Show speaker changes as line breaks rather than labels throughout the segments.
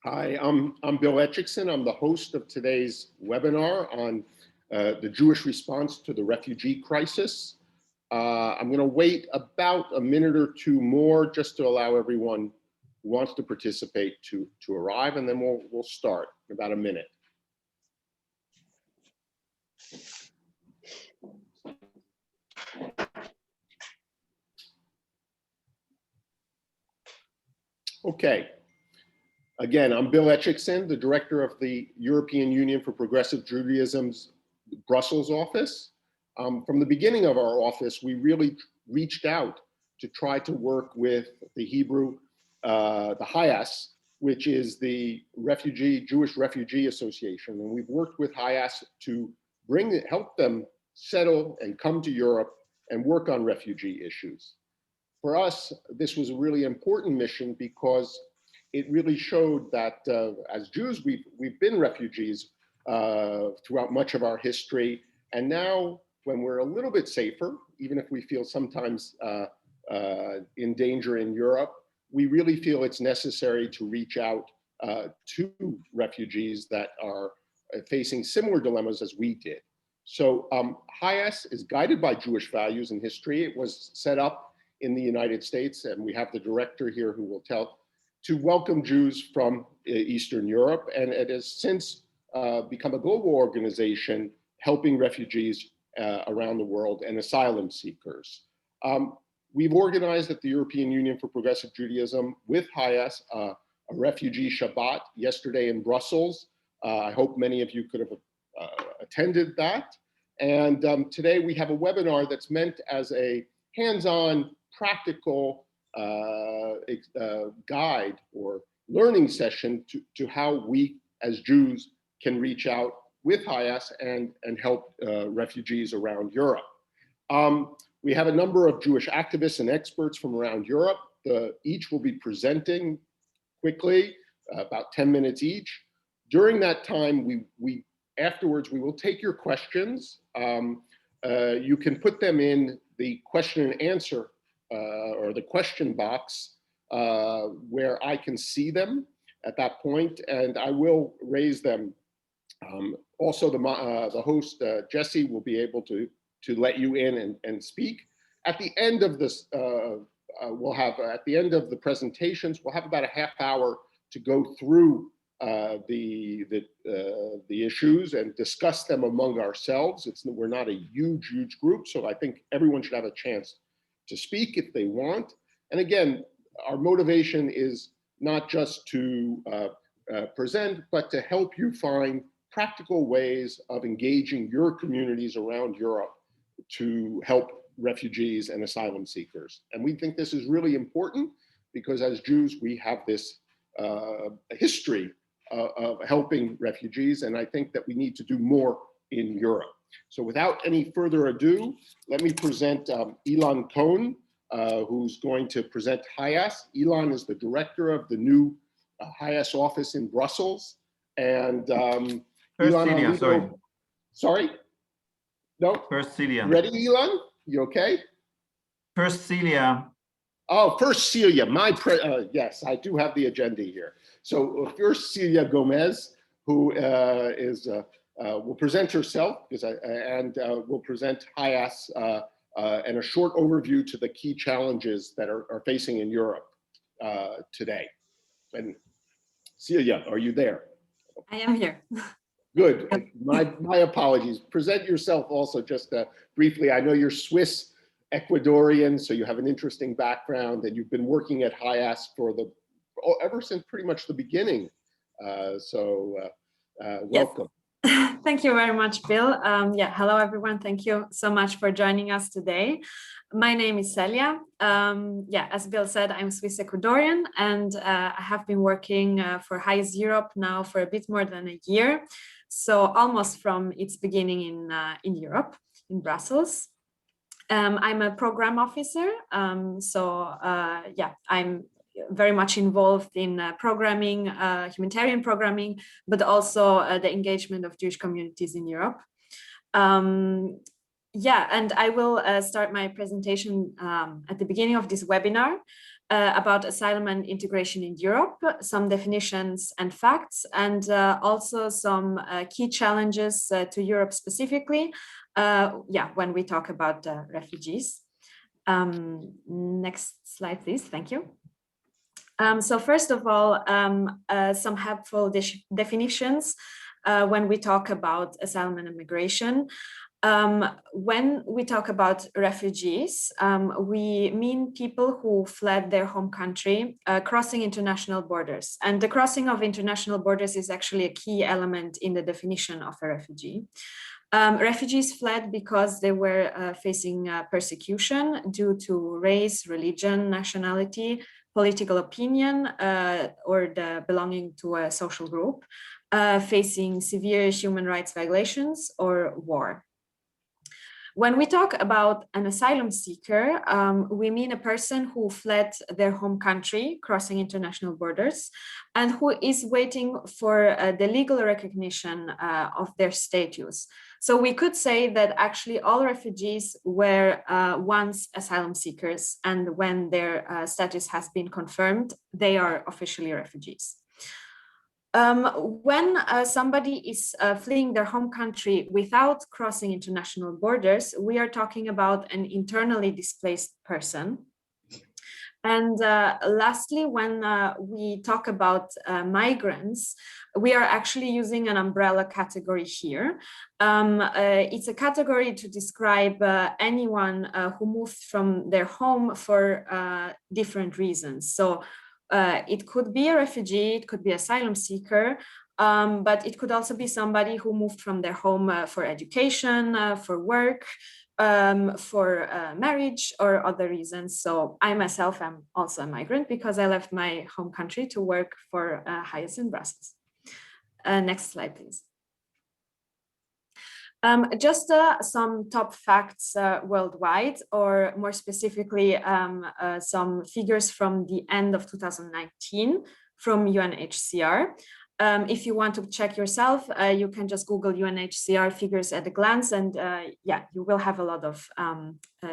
Hi, I'm Bill Etchickson. I'm the host of today's webinar on the Jewish response to the refugee crisis. I'm going to wait about a minute or two more just to allow everyone who wants to participate to arrive, and then we'll start in about a minute. Okay. Again, I'm Bill Etchickson, the director of the European Union for Progressive Judaism's Brussels office. From the beginning of our office, we really reached out to try to work with the Hebrew, the HIAS, which is the Jewish Refugee Association. And we've worked with HIAS to help them settle and come to Europe and work on refugee issues. For us, this was a really important mission because it really showed that as Jews, we've been refugees throughout much of our history. And now when we're a little bit safer, even if we feel sometimes in danger in Europe, we really feel it's necessary to reach out to refugees that are facing similar dilemmas as we did. So HIAS is guided by Jewish values and history. It was set up in the United States, and we have the director here who will tell to welcome Jews from Eastern Europe, and it has since become a global organization helping refugees around the world and asylum seekers. We've organized at the European Union for Progressive Judaism with HIAS a Refugee Shabbat yesterday in Brussels. I hope many of you could have attended that. And today we have a webinar that's meant as a hands-on, practical guide or learning session to how we as Jews can reach out with HIAS and help refugees around Europe. We have a number of Jewish activists and experts from around Europe. Each will be presenting quickly, about 10 minutes each. During that time, afterwards, we will take your questions. You can put them in the question and answer or the question box where I can see them at that point, and I will raise them. Also, the host, Jesse, will be able to let you in and speak. At the end of this, at the end of the presentations, we'll have about a half hour to go through the issues and discuss them among ourselves. We're not a huge group, so I think everyone should have a chance to speak if they want. And again, our motivation is not just to present, but to help you find practical ways of engaging your communities around Europe to help refugees and asylum seekers. And we think this is really important because as Jews, we have this history of helping refugees, and I think that we need to do more in Europe. So without any further ado, let me present Ilan Cohen, who's going to present HIAS. Ilan is the director of the new HIAS office in Brussels. And
First,
Ilan,
Celia, sorry.
Sorry? No?
First, Celia.
Ready, Ilan? You okay?
First, Celia.
Oh, first Celia, yes, I do have the agenda here. So first Celia Gomez, who will present herself and will present HIAS and a short overview to the key challenges that are facing in Europe today. And Celia, are you there?
I am here.
Good. My apologies. Present yourself also just briefly. I know you're Swiss Ecuadorian, so you have an interesting background, and you've been working at HIAS ever since pretty much the beginning. Welcome.
Yes. Thank you very much, Bill. Hello, everyone. Thank you so much for joining us today. My name is Celia. As Bill said, I'm Swiss Ecuadorian, and I have been working for HIAS Europe now for a bit more than a year. So almost from its beginning in Europe, in Brussels. I'm a program officer, I'm very much involved in programming, humanitarian programming, but also the engagement of Jewish communities in Europe. And I will start my presentation at the beginning of this webinar. about asylum and integration in Europe, some definitions and facts, and also some key challenges to Europe specifically, when we talk about refugees. Next slide, please. Thank you. So first of all, some helpful definitions when we talk about asylum and immigration. When we talk about refugees, we mean people who fled their home country, crossing international borders. And the crossing of international borders is actually a key element in the definition of a refugee. Refugees fled because they were facing persecution due to race, religion, nationality, political opinion, or the belonging to a social group, facing severe human rights violations or war. When we talk about an asylum seeker, we mean a person who fled their home country, crossing international borders, and who is waiting for the legal recognition of their status. So we could say that actually all refugees were once asylum seekers, and when their status has been confirmed, they are officially refugees. When somebody is fleeing their home country without crossing international borders, we are talking about an internally displaced person. And lastly, when we talk about migrants, we are actually using an umbrella category here. It's a category to describe anyone who moved from their home for different reasons. So it could be a refugee, it could be an asylum seeker, but it could also be somebody who moved from their home for education, for work, for marriage or other reasons. So I myself am also a migrant because I left my home country to work for HIAS in Brussels. Next slide, please. Just some top facts worldwide, or more specifically, some figures from the end of 2019 from UNHCR. If you want to check yourself, you can just Google UNHCR figures at a glance, and you will have a lot of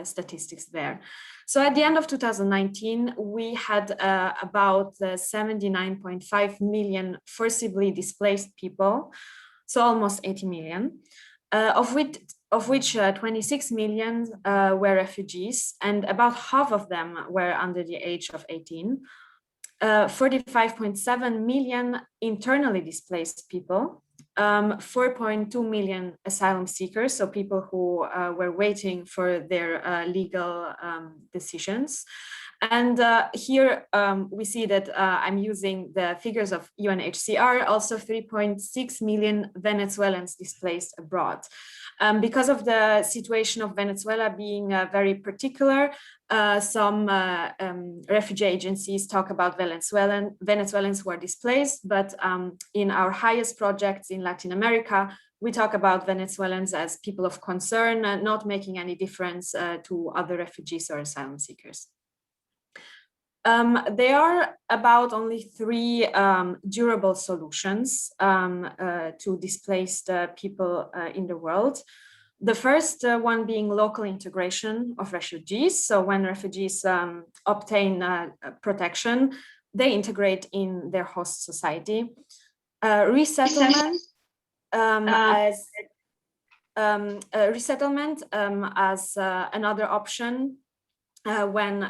statistics there. So at the end of 2019, we had about 79.5 million forcibly displaced people, so almost 80 million, of which 26 million were refugees, and about half of them were under the age of 18. 45.7 million internally displaced people, 4.2 million asylum seekers, so people who were waiting for their legal decisions. And here we see that I'm using the figures of UNHCR, also 3.6 million Venezuelans displaced abroad. Because of the situation of Venezuela being very particular, some refugee agencies talk about Venezuelans who are displaced, but in our highest projects in Latin America, we talk about Venezuelans as people of concern, not making any difference to other refugees or asylum seekers. There are about only 3 durable solutions to displaced people in the world. The first one being local integration of refugees. So when refugees obtain protection, they integrate in their host society. Resettlement as another option when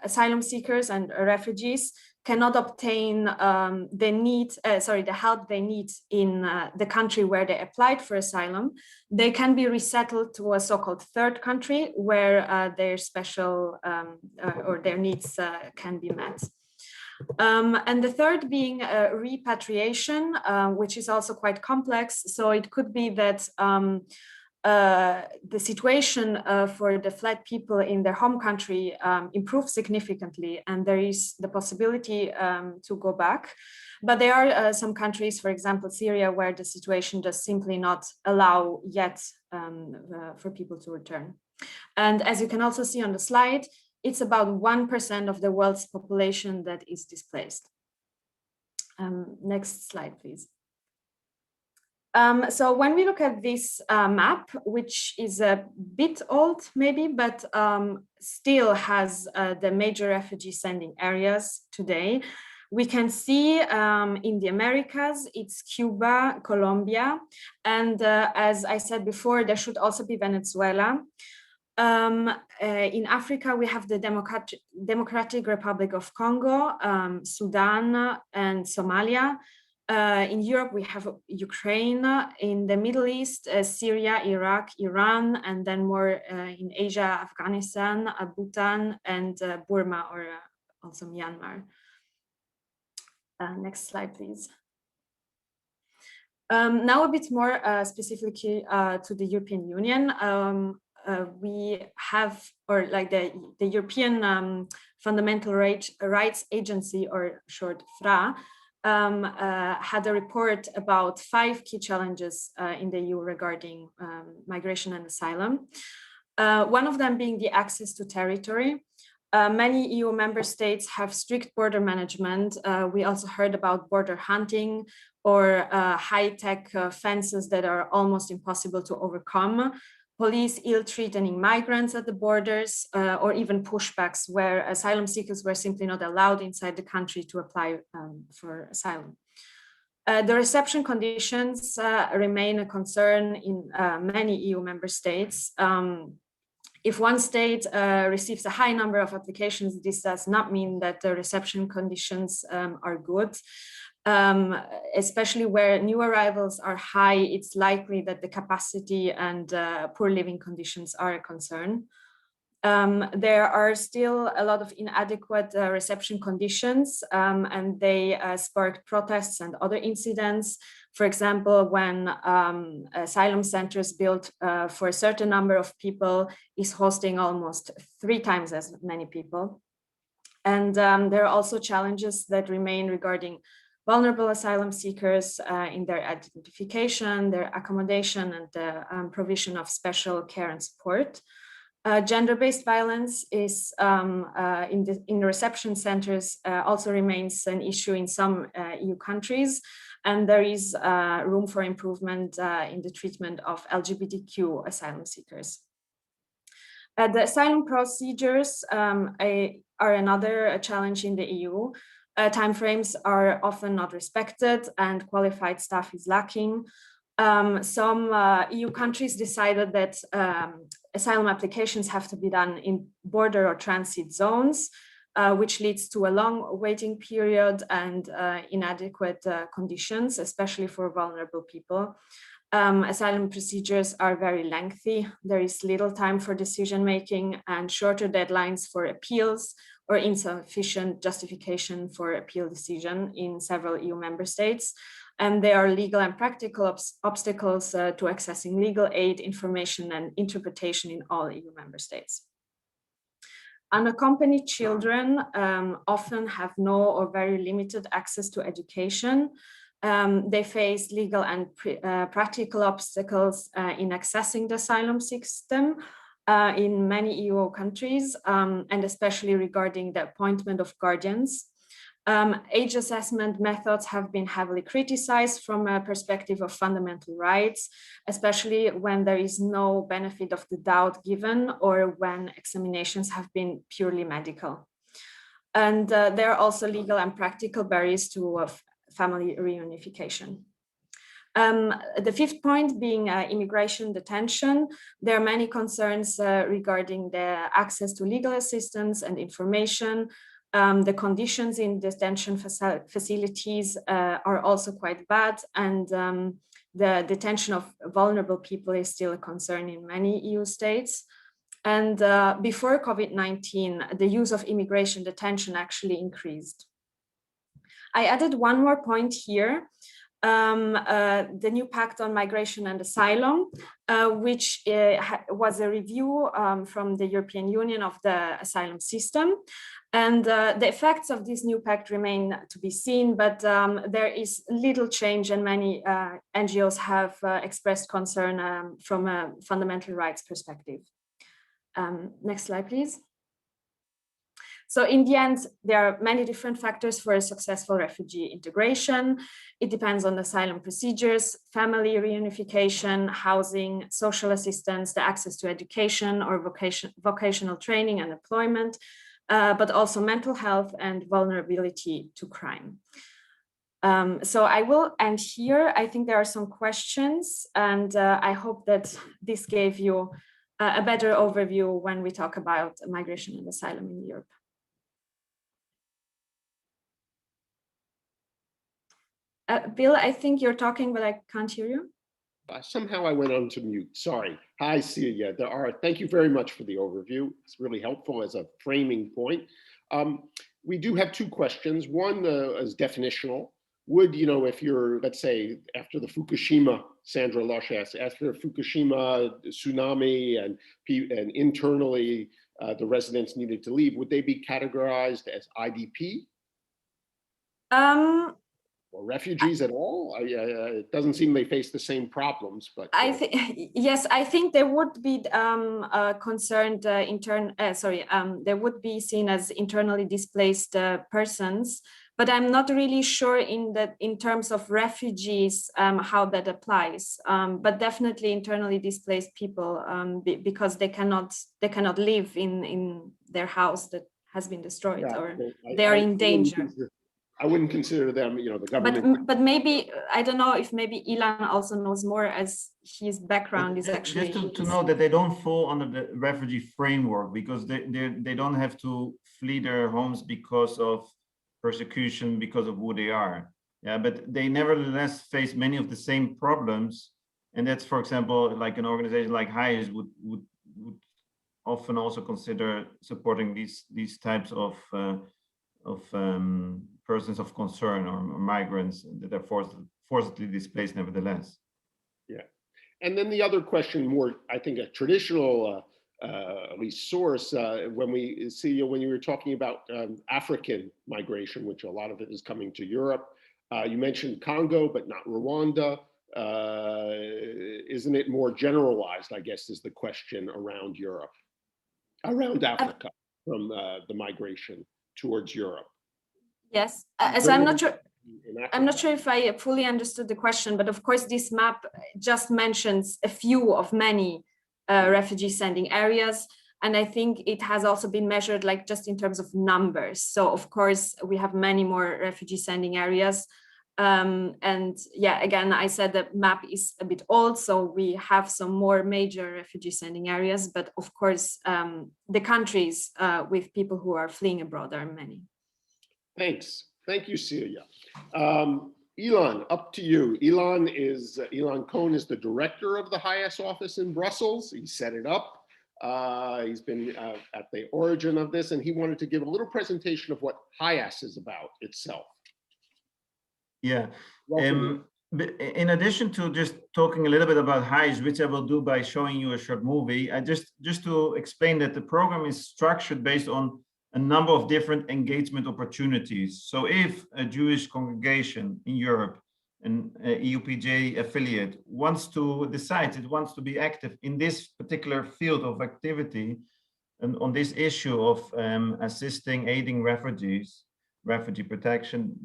asylum seekers and refugees cannot obtain the help they need in the country where they applied for asylum, they can be resettled to a so-called third country where their special or their needs can be met. And the third being repatriation, which is also quite complex. So it could be that the situation for the fled people in their home country improves significantly, and there is the possibility to go back. But there are some countries, for example, Syria, where the situation does simply not allow yet for people to return. And as you can also see on the slide, it's about 1% of the world's population that is displaced. Next slide, please. So when we look at this map, which is a bit old maybe, but still has the major refugee sending areas today, we can see in the Americas, it's Cuba, Colombia, and as I said before, there should also be Venezuela. In Africa, we have the Democratic Republic of Congo, Sudan, and Somalia. In Europe, we have Ukraine. In the Middle East, Syria, Iraq, Iran, and then more in Asia, Afghanistan, Bhutan, and Burma, or also Myanmar. Next slide, please. Now a bit more specifically to the European Union. We have, or like the European Fundamental Rights Agency, or short FRA, had a report about 5 key challenges in the EU regarding migration and asylum. One of them being the access to territory. Many EU member states have strict border management. We also heard about border hunting or high-tech fences that are almost impossible to overcome, police ill-treating migrants at the borders, or even pushbacks where asylum seekers were simply not allowed inside the country to apply for asylum. The reception conditions remain a concern in many EU member states. If one state receives a high number of applications, this does not mean that the reception conditions are good. Especially where new arrivals are high, it's likely that the capacity and poor living conditions are a concern. There are still a lot of inadequate reception conditions, and they sparked protests and other incidents. For example, when asylum centers built for a certain number of people is hosting almost 3 times as many people. And there are also challenges that remain regarding vulnerable asylum seekers in their identification, their accommodation, and the provision of special care and support. Gender-based violence is in reception centers also remains an issue in some EU countries, and there is room for improvement in the treatment of LGBTQ asylum seekers. The asylum procedures are another challenge in the EU. Timeframes are often not respected and qualified staff is lacking. Some EU countries decided that asylum applications have to be done in border or transit zones, which leads to a long waiting period and inadequate conditions, especially for vulnerable people. Asylum procedures are very lengthy. There is little time for decision making and shorter deadlines for appeals or insufficient justification for appeal decision in several EU member states. And there are legal and practical obstacles to accessing legal aid, information, and interpretation in all EU member states. Unaccompanied children often have no or very limited access to education. They face legal and practical obstacles in accessing the asylum system in many EU countries, and especially regarding the appointment of guardians. Age assessment methods have been heavily criticized from a perspective of fundamental rights, especially when there is no benefit of the doubt given or when examinations have been purely medical. And there are also legal and practical barriers to family reunification. The 5th point being immigration detention. There are many concerns regarding the access to legal assistance and information. The conditions in detention facilities are also quite bad, and the detention of vulnerable people is still a concern in many EU states. And before COVID-19, the use of immigration detention actually increased. I added one more point here. The new Pact on Migration and Asylum, which was a review from the European Union of the asylum system. And the effects of this new pact remain to be seen, but there is little change, and many NGOs have expressed concern from a fundamental rights perspective. Next slide, please. So in the end, there are many different factors for a successful refugee integration. It depends on asylum procedures, family reunification, housing, social assistance, the access to education or vocational training and employment, but also mental health and vulnerability to crime. So I will end here. I think there are some questions, and I hope that this gave you a better overview when we talk about migration and asylum in Europe. Bill, I think you're talking, but I can't hear you.
Somehow I went on to mute. Sorry. Hi, Celia. Thank you very much for the overview. It's really helpful as a framing point. We do have two questions. One is definitional. Would, if you're, let's say, after the Fukushima, Sandra Lush asked, after Fukushima tsunami and internally the residents needed to leave, would they be categorized as IDP? Or refugees at all? It doesn't seem they face the same problems, but
I think yes, I think there would be concerned they would be seen as internally displaced persons, but I'm not really sure in terms of refugees how that applies. But definitely internally displaced people because they cannot live in their house that has been destroyed, or they are in danger.
I wouldn't consider them, the government.
But maybe, I don't know if maybe Ilan also knows more, as his background is actually.
Just to know that they don't fall under the refugee framework, because they don't have to flee their homes because of persecution, because of who they are. Yeah, but they nevertheless face many of the same problems. And that's, for example, like an organization like HIAS would often also consider supporting these types of persons of concern or migrants that are forcibly displaced nevertheless.
Yeah. And then the other question, more, I think, a traditional at least source, when you were talking about African migration, which a lot of it is coming to Europe, you mentioned Congo, but not Rwanda. Isn't it more generalized, I guess, is the question around Europe, around Africa, from the migration towards Europe?
Yes, as I'm not sure if I fully understood the question, but of course this map just mentions a few of many refugee sending areas, and I think it has also been measured like just in terms of numbers. So of course we have many more refugee sending areas, and yeah, again, I said the map is a bit old, so we have some more major refugee sending areas, but of course the countries with people who are fleeing abroad are many.
Thanks. Thank you, Celia. Ilan, up to you. Ilan Cohen is the director of the HIAS office in Brussels. He set it up. He's been at the origin of this, and he wanted to give a little presentation of what HIAS is about itself.
Yeah. In addition to just talking a little bit about HIAS, which I will do by showing you a short movie, I just to explain that the program is structured based on a number of different engagement opportunities. So if a Jewish congregation in Europe, an EUPJ affiliate, wants to decide it wants to be active in this particular field of activity and on this issue of aiding refugees, refugee protection,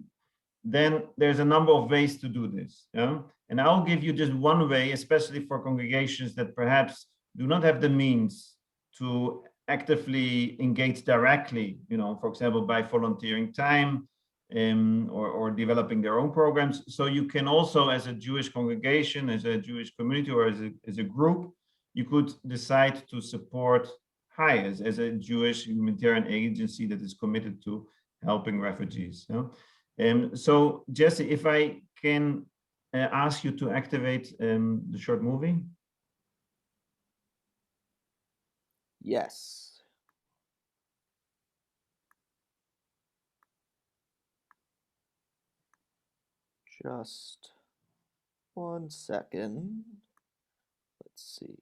then there's a number of ways to do this. Yeah? And I'll give you just one way, especially for congregations that perhaps do not have the means to actively engage directly, for example, by volunteering time or developing their own programs. So you can also, as a Jewish congregation, as a Jewish community, or as a group, you could decide to support HIAS as a Jewish humanitarian agency that is committed to helping refugees. So Jesse, if I can ask you to activate the short movie.
Yes. Just 1 second. Let's see.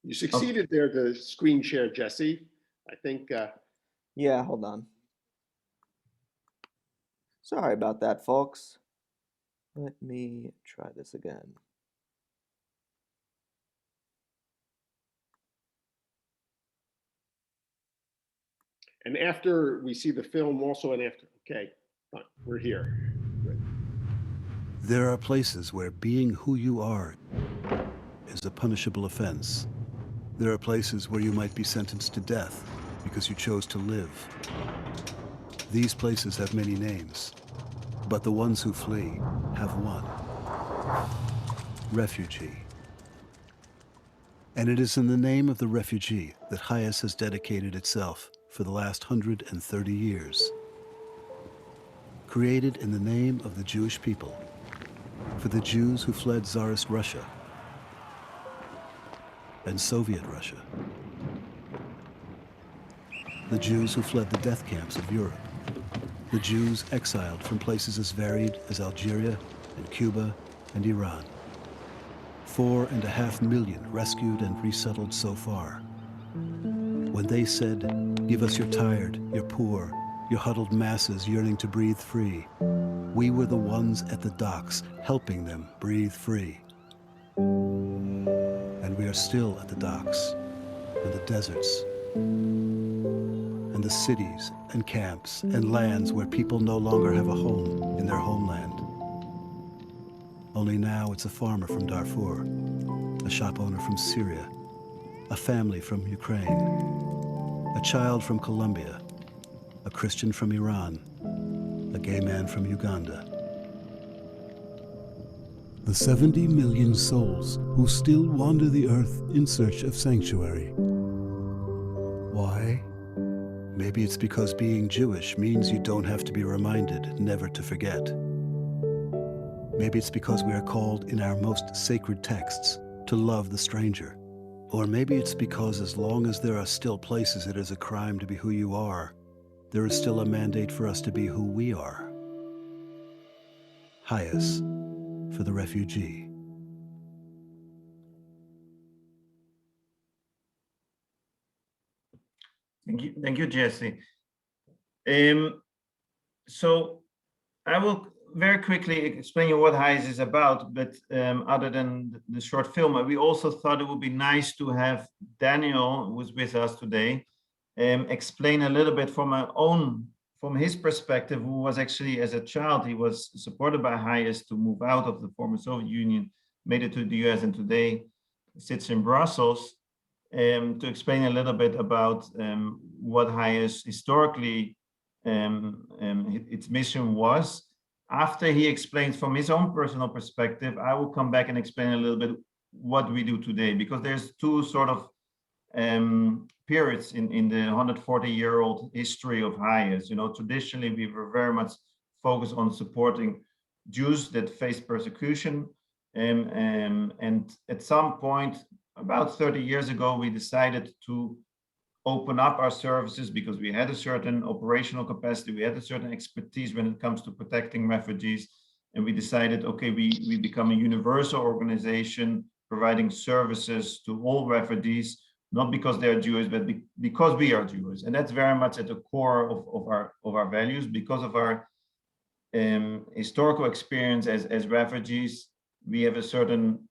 You succeeded there to screen share, Jesse. I think.
Yeah, hold on. Sorry about that, folks. Let me try this again.
And after we see the film also, and after, okay, we're here. Good.
There are places where being who you are is a punishable offense. There are places where you might be sentenced to death because you chose to live. These places have many names, but the ones who flee have one: refugee. And it is in the name of the refugee that HIAS has dedicated itself for the last 130 years. Created in the name of the Jewish people, for the Jews who fled Tsarist Russia and Soviet Russia, the Jews who fled the death camps of Europe, the Jews exiled from places as varied as Algeria and Cuba and Iran. 4.5 million rescued and resettled so far. When they said, "Give us your tired, your poor, your huddled masses yearning to breathe free," we were the ones at the docks helping them breathe free. And we are still at the docks and the deserts and the cities and camps and lands where people no longer have a home in their homeland. Only now it's a farmer from Darfur, a shop owner from Syria, a family from Ukraine, a child from Colombia, a Christian from Iran, a gay man from Uganda. The 70 million souls who still wander the earth in search of sanctuary. Why? Maybe it's because being Jewish means you don't have to be reminded never to forget. Maybe it's because we are called in our most sacred texts to love the stranger. Or maybe it's because as long as there are still places it is a crime to be who you are, there is still a mandate for us to be who we are. HIAS, for the refugee.
Thank you, Jesse. So I will very quickly explain you what HIAS is about, but other than the short film, we also thought it would be nice to have Daniel, who's with us today, explain a little bit from his perspective, who was actually, as a child, he was supported by HIAS to move out of the former Soviet Union, made it to the US, and today sits in Brussels, to explain a little bit about what HIAS historically, its mission was. After he explains from his own personal perspective, I will come back and explain a little bit what we do today, because there's two sort of periods in the 140-year-old history of HIAS. You know, traditionally we were very much focused on supporting Jews that faced persecution, and at some point about 30 years ago we decided to open up our services because we had a certain operational capacity, we had a certain expertise when it comes to protecting refugees, and we decided, okay, we become a universal organization providing services to all refugees, not because they're Jewish, but because we are Jewish. And that's very much at the core of our values, because of our historical experience as refugees. We have a certain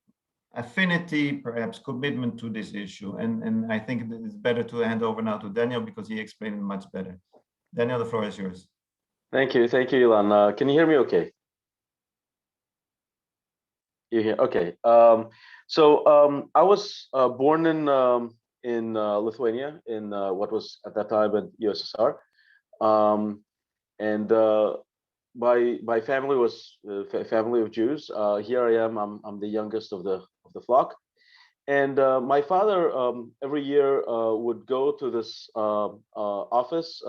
affinity, perhaps commitment to this issue. And I think it's better to hand over now to Daniel because he explained it much better. Daniel, the floor is yours.
Thank you, Ilan. Can you hear me okay? You hear? Okay. I was born in Lithuania, in what was at that time in USSR, and my family was a family of Jews. Here I am. I'm the youngest of the flock, and my father every year would go to this office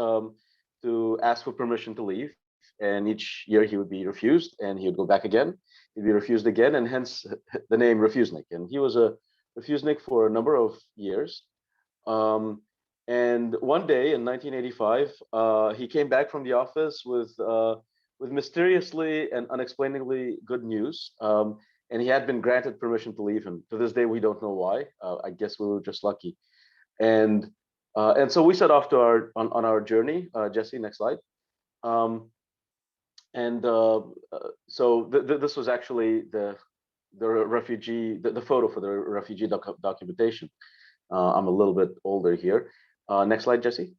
to ask for permission to leave, and each year he would be refused, and he would go back again. He'd be refused again, and hence the name Refusnik. And he was a Refusnik for a number of years. And one day in 1985, he came back from the office with mysteriously and unexplainably good news. and he had been granted permission to leave. And to this day, we don't know why. I guess we were just lucky. And so we set off to on our journey. Jesse, next slide. So this was actually the refugee, the photo for the refugee documentation. I'm a little bit older here. Next slide, Jesse.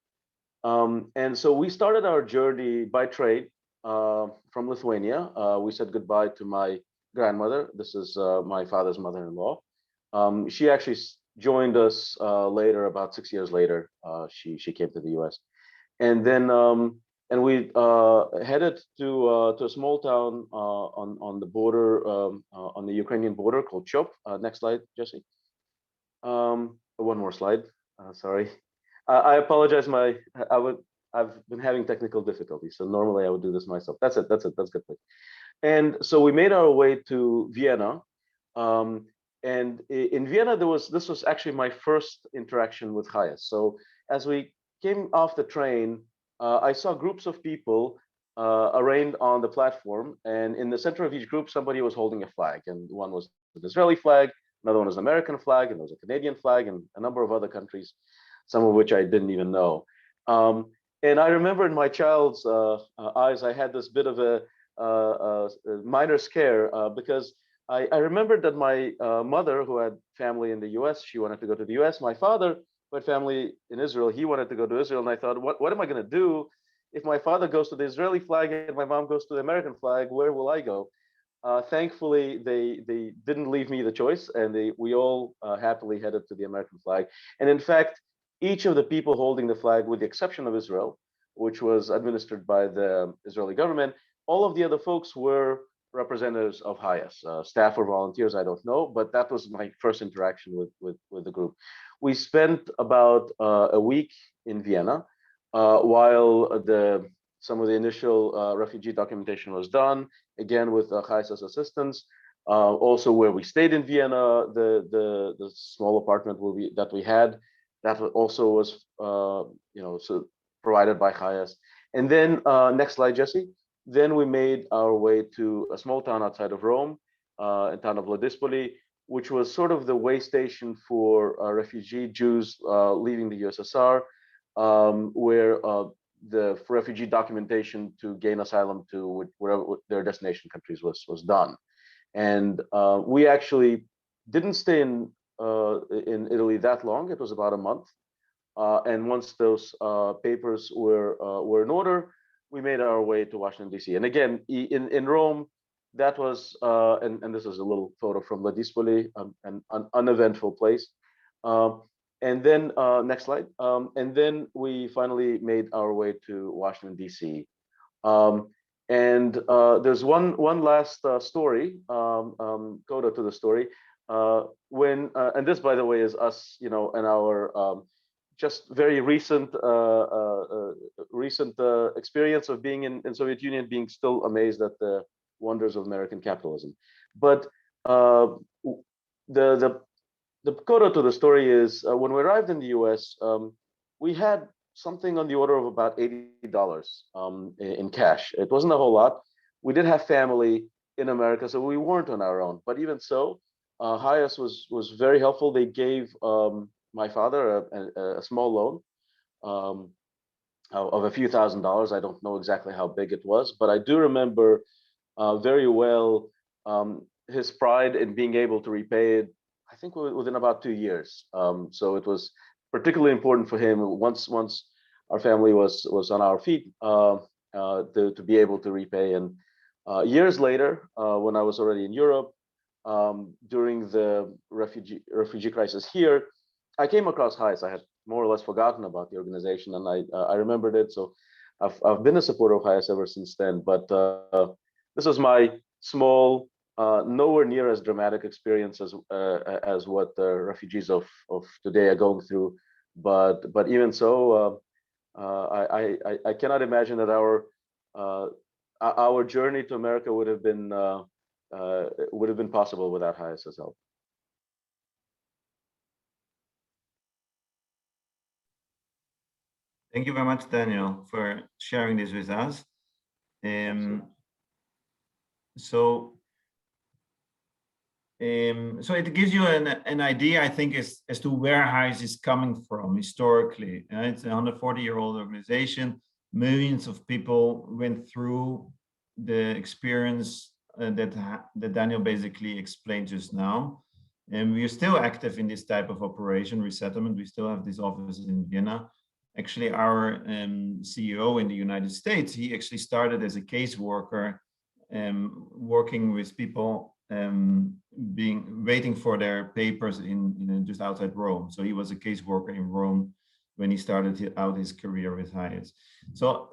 And so we started our journey by trade from Lithuania. We said goodbye to my grandmother. This is my father's mother-in-law. She actually joined us later, about 6 years later. She came to the U.S. And then and we headed to a small town on the border, on the Ukrainian border called Chop. Next slide, Jesse. One more slide. Sorry. I apologize. I've been having technical difficulties, so normally I would do this myself. That's it. That's good. And so we made our way to Vienna. And in Vienna, this was actually my first interaction with HIAS. So as we came off the train, I saw groups of people arrayed on the platform, and in the center of each group, somebody was holding a flag, and one was an Israeli flag, another one was an American flag, and there was a Canadian flag, and a number of other countries, some of which I didn't even know. And I remember in my child's eyes, I had this bit of a minor scare because I remembered that my mother, who had family in the US, she wanted to go to the US. My father, who had family in Israel, he wanted to go to Israel. And I thought, what am I going to do if my father goes to the Israeli flag and my mom goes to the American flag? Where will I go? Thankfully, they didn't leave me the choice, and we all happily headed to the American flag. And in fact, each of the people holding the flag, with the exception of Israel, which was administered by the Israeli government, all of the other folks were representatives of HIAS, staff or volunteers, I don't know, but that was my first interaction with the group. We spent about a week in Vienna while some of the initial refugee documentation was done, again with HIAS's assistance. Also, where we stayed in Vienna, the small apartment that we had, that also was so provided by HIAS. And then next slide, Jesse. Then we made our way to a small town outside of Rome, a town of Lodispoli, which was sort of the way station for refugee Jews leaving the USSR, where the refugee documentation to gain asylum to wherever their destination countries was done. And we actually didn't stay in Italy that long. It was about a month. And once those papers were in order, we made our way to Washington, D.C. And again, in Rome, that was, and this is a little photo from Lodispoli, an uneventful place. And then next slide. And then we finally made our way to Washington, D.C. And there's one last story, coda to the story. And this, by the way, is us, and our just very recent experience of being in Soviet Union, being still amazed at the wonders of American capitalism. But the coda to the story is when we arrived in the U.S., we had something on the order of about $80 in cash. It wasn't a whole lot. We did have family in America, so we weren't on our own. But even so, HIAS was very helpful. They gave my father a small loan of a few $1,000s. I don't know exactly how big it was, but I do remember very well his pride in being able to repay it, I think within about 2 years. So it was particularly important for him once our family was on our feet to be able to repay. And years later, when I was already in Europe, during the refugee crisis here, I came across HIAS. I had more or less forgotten about the organization, and I remembered it. So I've been a supporter of HIAS ever since then. But this was my small, nowhere near as dramatic experience as what the refugees of today are going through. But even so, I cannot imagine that our journey to America would have been possible without HIAS's help.
Thank you very much, Daniel, for sharing this with us. So so it gives you an idea, I think, as to where HIAS is coming from historically. It's a 140-year-old organization. Millions of people went through the experience that Daniel basically explained just now. And we are still active in this type of operation, resettlement. We still have these offices in Vienna. Actually, our CEO in the United States, he actually started as a caseworker, working with people waiting for their papers in just outside Rome. So he was a caseworker in Rome when he started out his career with HIAS. So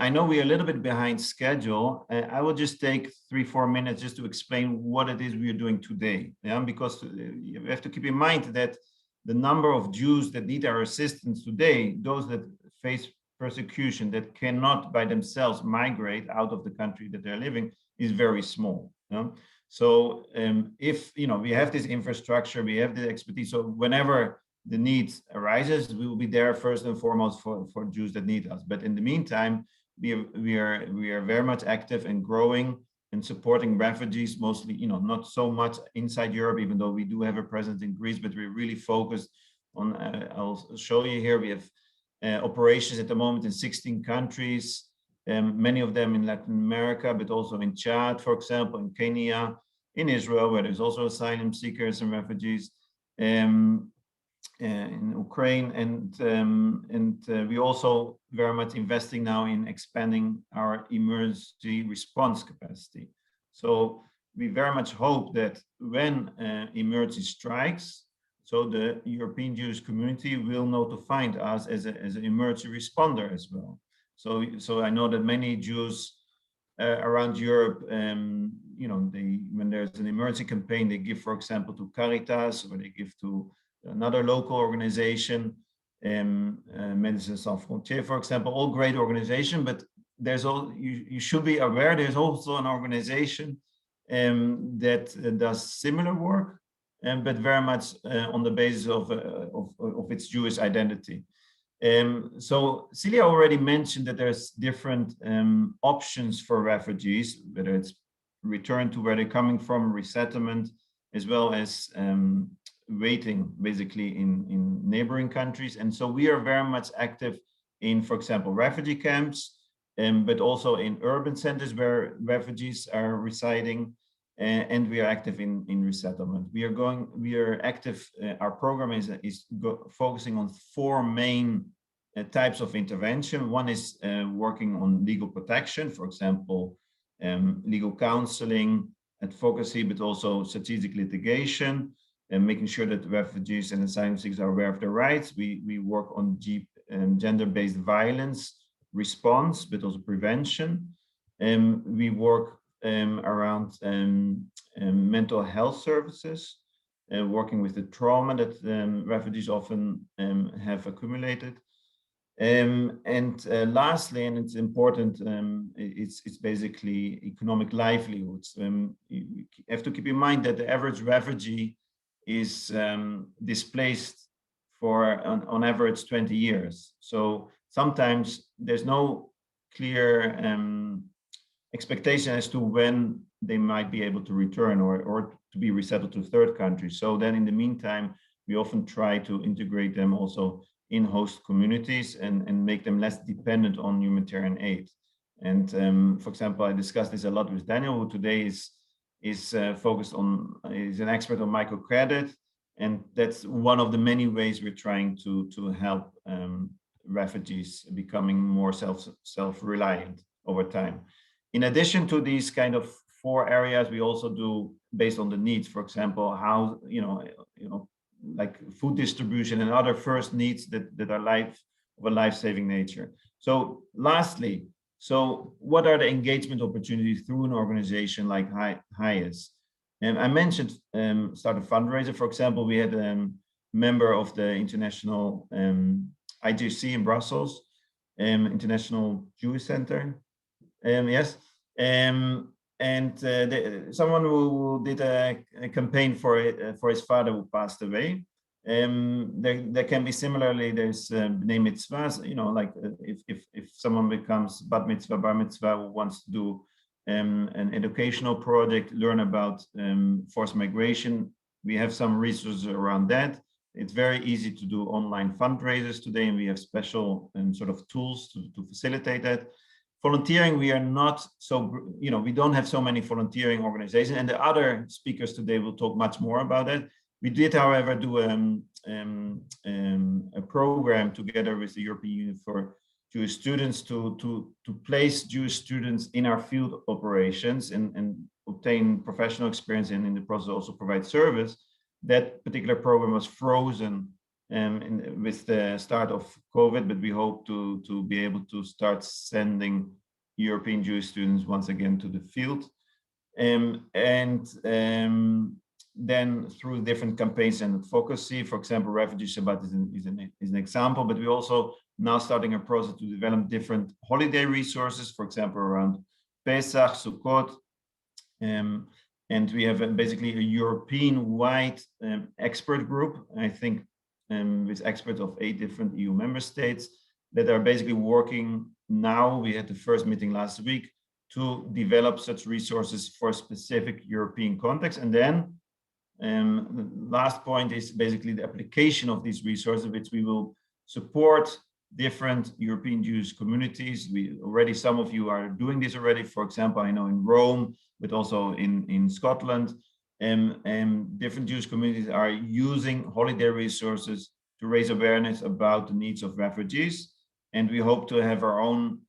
I know we're a little bit behind schedule. I will just take 3-4 minutes just to explain what it is we are doing today. Yeah, because you have to keep in mind that the number of Jews that need our assistance today, those that face persecution, that cannot by themselves migrate out of the country that they're living, is very small. Yeah? So if we have this infrastructure, we have the expertise, so whenever the need arises, we will be there first and foremost for Jews that need us. But in the meantime, we are very much active and growing and supporting refugees, mostly, not so much inside Europe, even though we do have a presence in Greece, but we're really focused on, I'll show you here, we have operations at the moment in 16 countries, many of them in Latin America, but also in Chad, for example, in Kenya, in Israel, where there's also asylum seekers and refugees, in Ukraine, and we also very much investing now in expanding our emergency response capacity. So we very much hope that when emergency strikes, so the European Jewish community will know to find us as an emergency responder as well. So I know that many Jews around Europe, when there's an emergency campaign, they give, for example, to Caritas, or they give to another local organization, Médecins Sans Frontières, for example, all great organization, but there's you should be aware there's also an organization that does similar work, but very much on the basis of its Jewish identity. So Celia already mentioned that there's different options for refugees, whether it's return to where they're coming from, resettlement, as well as waiting basically in neighboring countries. And so we are very much active in, for example, refugee camps, but also in urban centers where refugees are residing, and we are active in resettlement. We are active, our program is focusing on 4 main types of intervention. One is working on legal protection, for example, legal counseling, advocacy, but also strategic litigation, and making sure that refugees and asylum seekers are aware of their rights. We work on gender-based violence response, but also prevention. We work around mental health services, working with the trauma that refugees often have accumulated. And lastly, and it's important, it's basically economic livelihoods. You have to keep in mind that the average refugee is displaced for on average 20 years. So sometimes there's no clear expectation as to when they might be able to return or to be resettled to third countries. So then in the meantime, we often try to integrate them also in host communities and make them less dependent on humanitarian aid. And for example, I discussed this a lot with Daniel, who today is an expert on microcredit, and that's one of the many ways we're trying to help refugees becoming more self-reliant over time. In addition to these kind of 4 areas, we also do based on the needs. For example, how like food distribution and other first needs that are of a life-saving nature. So lastly, so what are the engagement opportunities through an organization like HIAS? And I mentioned start a fundraiser. For example, we had a member of the international IJC in Brussels, International Jewish Center. Yes. Someone who did a campaign for his father who passed away. There can be similarly, there's bnei mitzvahs, like if someone becomes bat mitzvah, bar mitzvah, who wants to do an educational project, learn about forced migration. We have some resources around that. It's very easy to do online fundraisers today, and we have special sort of tools to facilitate that. Volunteering, we are not so, we don't have so many volunteering organizations, and the other speakers today will talk much more about that. We did, however, do a program together with the European Union for Jewish students to place Jewish students in our field operations and obtain professional experience, and in the process also provide service. That particular program was frozen with the start of COVID, but we hope to be able to start sending European Jewish students once again to the field. Then through different campaigns and advocacy, for example, Refugee Shabbat is an example, but we also now starting a process to develop different holiday resources, for example, around Pesach, Sukkot, and we have basically a European-wide expert group, I think, with experts of 8 different EU member states that are basically working now. We had the first meeting last week to develop such resources for a specific European context. And then the last point is basically the application of these resources, which we will support different European Jewish communities. Some of you are doing this already. For example, I know in Rome, but also in Scotland, and different Jewish communities are using holiday resources to raise awareness about the needs of refugees. And we hope to have our own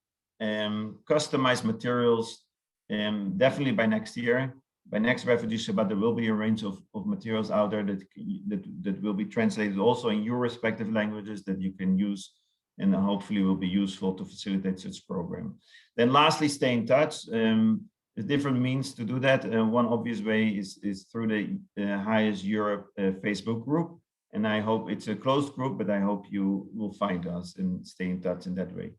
customized materials, definitely by next year. By next Refugee Shabbat, there will be a range of materials out there that will be translated also in your respective languages that you can use, and hopefully will be useful to facilitate such program. Then lastly, stay in touch. There's different means to do that. One obvious way is through the HIAS Europe Facebook group. And I hope it's a closed group, but I hope you will find us and stay in touch in that way.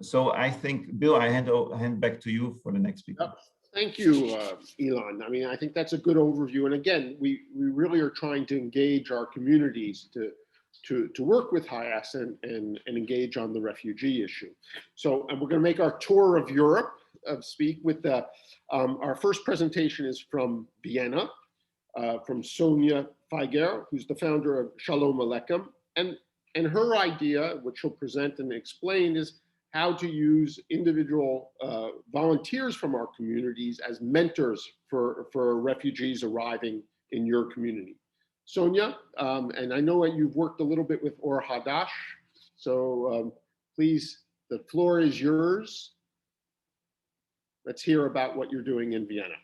So I think, Bill, I hand back to you for the next speaker.
Thank you, Elon. I mean, I think that's a good overview. And again, we really are trying to engage our communities to work with HIAS and engage on the refugee issue. So, and we're going to make our tour of Europe, speak with the, our first presentation is from Vienna, from Sonia Feiger, who's the founder of Shalom Aleichem. And her idea, which she'll present and explain, is how to use individual volunteers from our communities as mentors for refugees arriving in your community. Sonia, and I know that you've worked a little bit with Or Hadash, so please, the floor is yours. Let's hear about what you're doing in Vienna.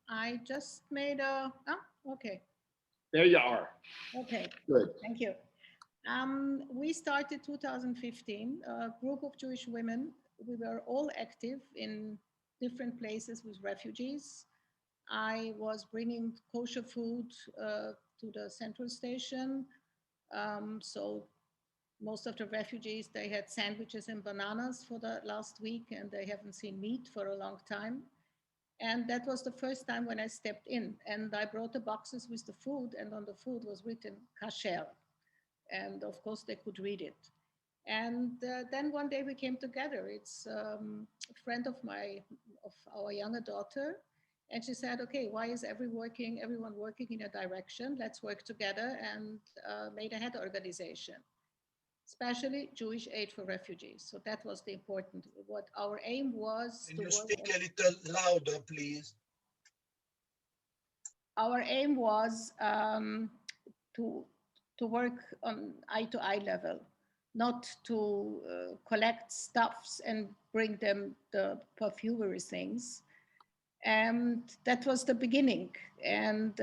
I just made a, okay.
There you are.
Okay,
good.
Thank you. We started 2015, a group of Jewish women. We were all active in different places with refugees. I was bringing kosher food to the central station. So most of the refugees, they had sandwiches and bananas for the last week, and they haven't seen meat for a long time. And that was the first time when I stepped in, and I brought the boxes with the food, and on the food was written kasher. And of course they could read it. And then one day we came together. It's a friend of our younger daughter. And she said, okay, why is everyone working in a direction? Let's work together, and made a head organization, especially Jewish Aid for Refugees. So that was the important, what our aim was.
Can you speak a little louder, please?
Our aim was to work on eye-to-eye level, not to collect stuffs and bring them the perfumery things. And that was the beginning. And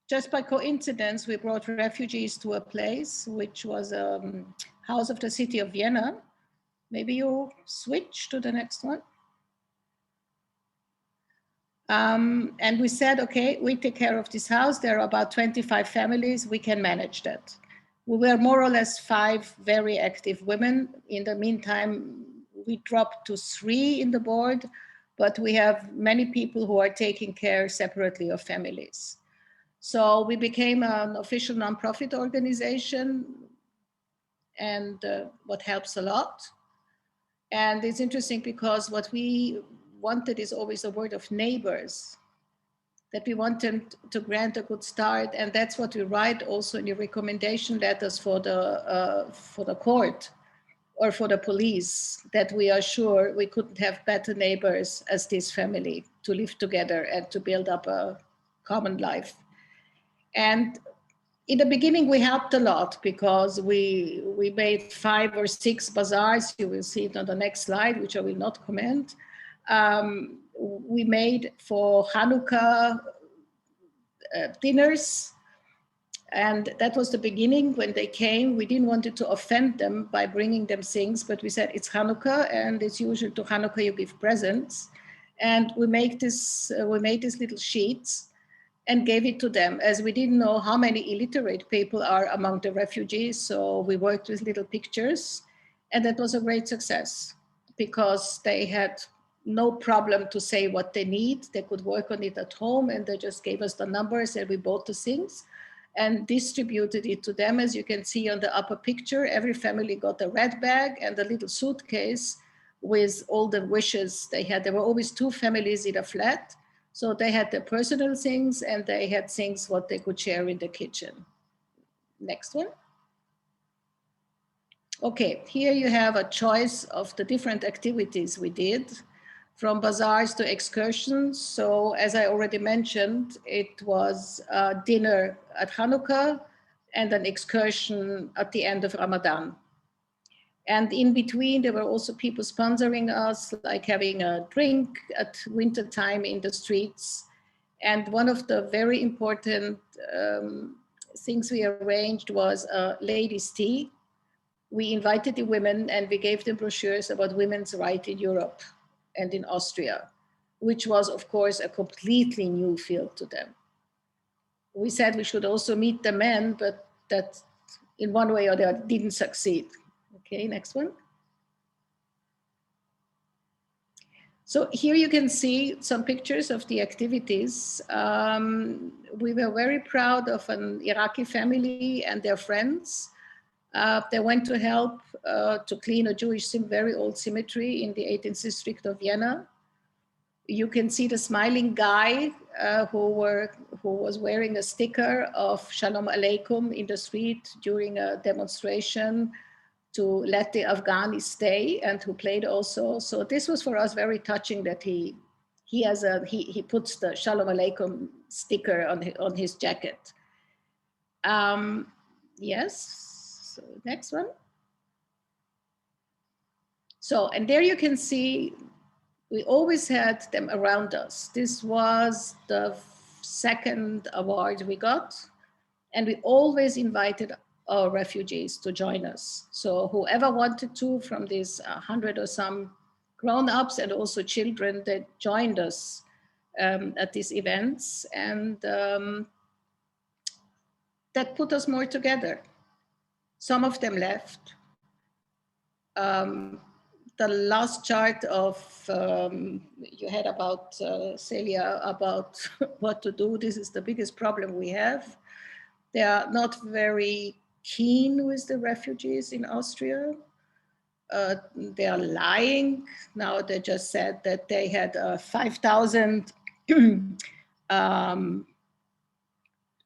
just by coincidence, we brought refugees to a place which was a house of the city of Vienna. Maybe you switch to the next one. And we said, okay, we take care of this house. There are about 25 families. We can manage that. We were more or less 5 very active women. In the meantime, we dropped to 3 in the board, but we have many people who are taking care separately of families. So we became an official nonprofit organization, and what helps a lot. And it's interesting because what we wanted is always a word of neighbors, that we wanted to grant a good start. And that's what we write also in the recommendation letters for the court or for the police, that we are sure we couldn't have better neighbors as this family to live together and to build up a common life. And in the beginning, we helped a lot because we made 5 or 6 bazaars. You will see it on the next slide, which I will not comment. We made for Hanukkah dinners. And that was the beginning when they came. We didn't want to offend them by bringing them things, but we said it's Hanukkah, and it's usual to Hanukkah you give presents. And we made these little sheets and gave it to them, as we didn't know how many illiterate people are among the refugees. So we worked with little pictures, and that was a great success because they had no problem to say what they need. They could work on it at home, and they just gave us the numbers, and we bought the things and distributed it to them. As you can see on the upper picture, every family got a red bag and a little suitcase with all the wishes they had. There were always 2 families in a flat. So they had their personal things and they had things what they could share in the kitchen. Next one. Okay, here you have a choice of the different activities we did, from bazaars to excursions. So as I already mentioned, it was a dinner at Hanukkah and an excursion at the end of Ramadan. And in between, there were also people sponsoring us, like having a drink at winter time in the streets. And one of the very important things we arranged was a ladies' tea. We invited the women and we gave them brochures about women's rights in Europe and in Austria, which was, of course, a completely new field to them. We said we should also meet the men, but that in one way or the other didn't succeed. Okay, next one. So here you can see some pictures of the activities. We were very proud of an Iraqi family and their friends. They went to help to clean a very old cemetery in the 18th district of Vienna. You can see the smiling guy who was wearing a sticker of Shalom Aleikum in the street during a demonstration to let the Afghani stay, and who played also. So this was for us very touching that he puts the Shalom Aleikum sticker on his jacket. Yes, so next one. So, and there you can see, we always had them around us. This was the 2nd award we got, and we always invited our refugees to join us. So whoever wanted to, from these 100 or some grown-ups and also children, that joined us at these events, and that put us more together. Some of them left. The last chart of you had about Celia, about what to do. This is the biggest problem we have. They are not very keen with the refugees in Austria. They are lying. Now they just said that they had 5,000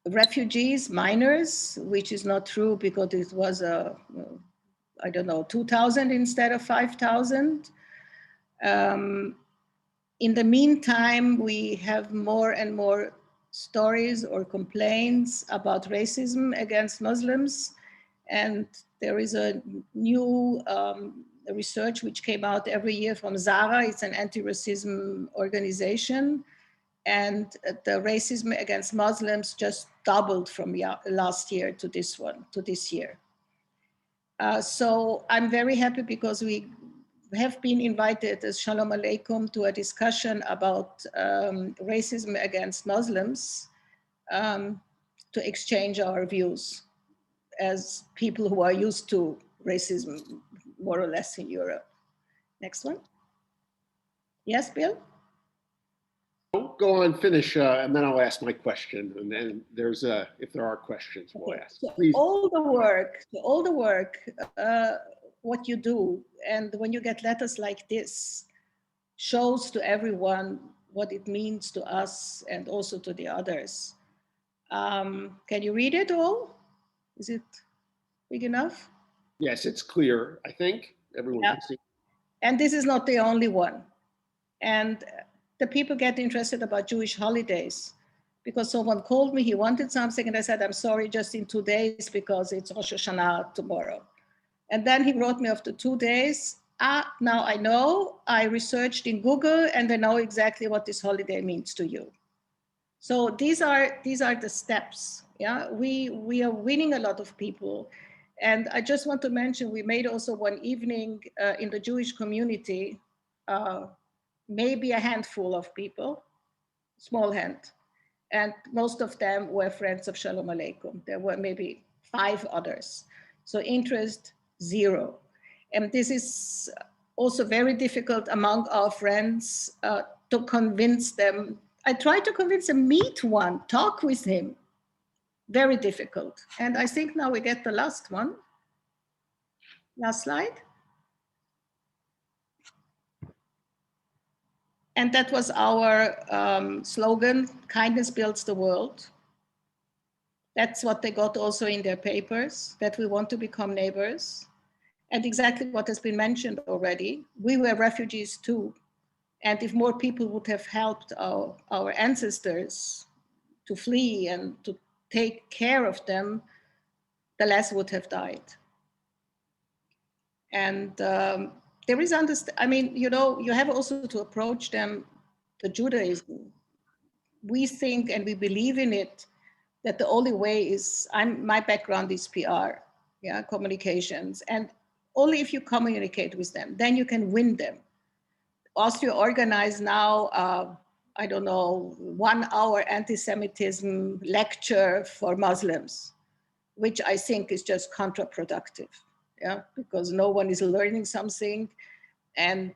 refugees, minors, which is not true because it was I don't know, 2,000 instead of 5,000. In the meantime, we have more and more stories or complaints about racism against Muslims. And there is a new research which came out every year from Zara. It's an anti-racism organization. And the racism against Muslims just doubled from last year to this year. So I'm very happy because we have been invited as Shalom Aleikum to a discussion about racism against Muslims to exchange our views as people who are used to racism more or less in Europe. Next one. Yes, Bill?
Go on, finish, and then I'll ask my question. And then there's if there are questions, we'll ask.
So
Please.
all the work what you do. And when you get letters like this, shows to everyone what it means to us and also to the others. Can you read it all? Is it big enough?
Yes, it's clear, I think. Everyone can see.
And this is not the only one. And the people get interested about Jewish holidays because someone called me, he wanted something, and I said, I'm sorry, just in 2 days because it's Rosh Hashanah tomorrow. And then he wrote me after 2 days, now I know, I researched in Google and I know exactly what this holiday means to you. So these are the steps. Yeah, we are winning a lot of people. And I just want to mention, we made also one evening in the Jewish community, maybe a handful of people, small hand. And most of them were friends of Shalom Aleichem. There were maybe 5 others. So interest, 0. And this is also very difficult among our friends to convince them. I tried to convince them, meet one, talk with him. Very difficult. And I think now we get the last one. Last slide. And that was our slogan, kindness builds the world. That's what they got also in their papers, that we want to become neighbors. And exactly what has been mentioned already, we were refugees too. And if more people would have helped our ancestors to flee and to take care of them, the less would have died. And there is I mean, you know, you have also to approach them, the Judaism. We think and we believe in it, that the only way is, my background is PR, yeah, communications. And only if you communicate with them, then you can win them. Austria organized now, I don't know, 1 hour anti-Semitism lecture for Muslims, which I think is just counterproductive, yeah, because no one is learning something. And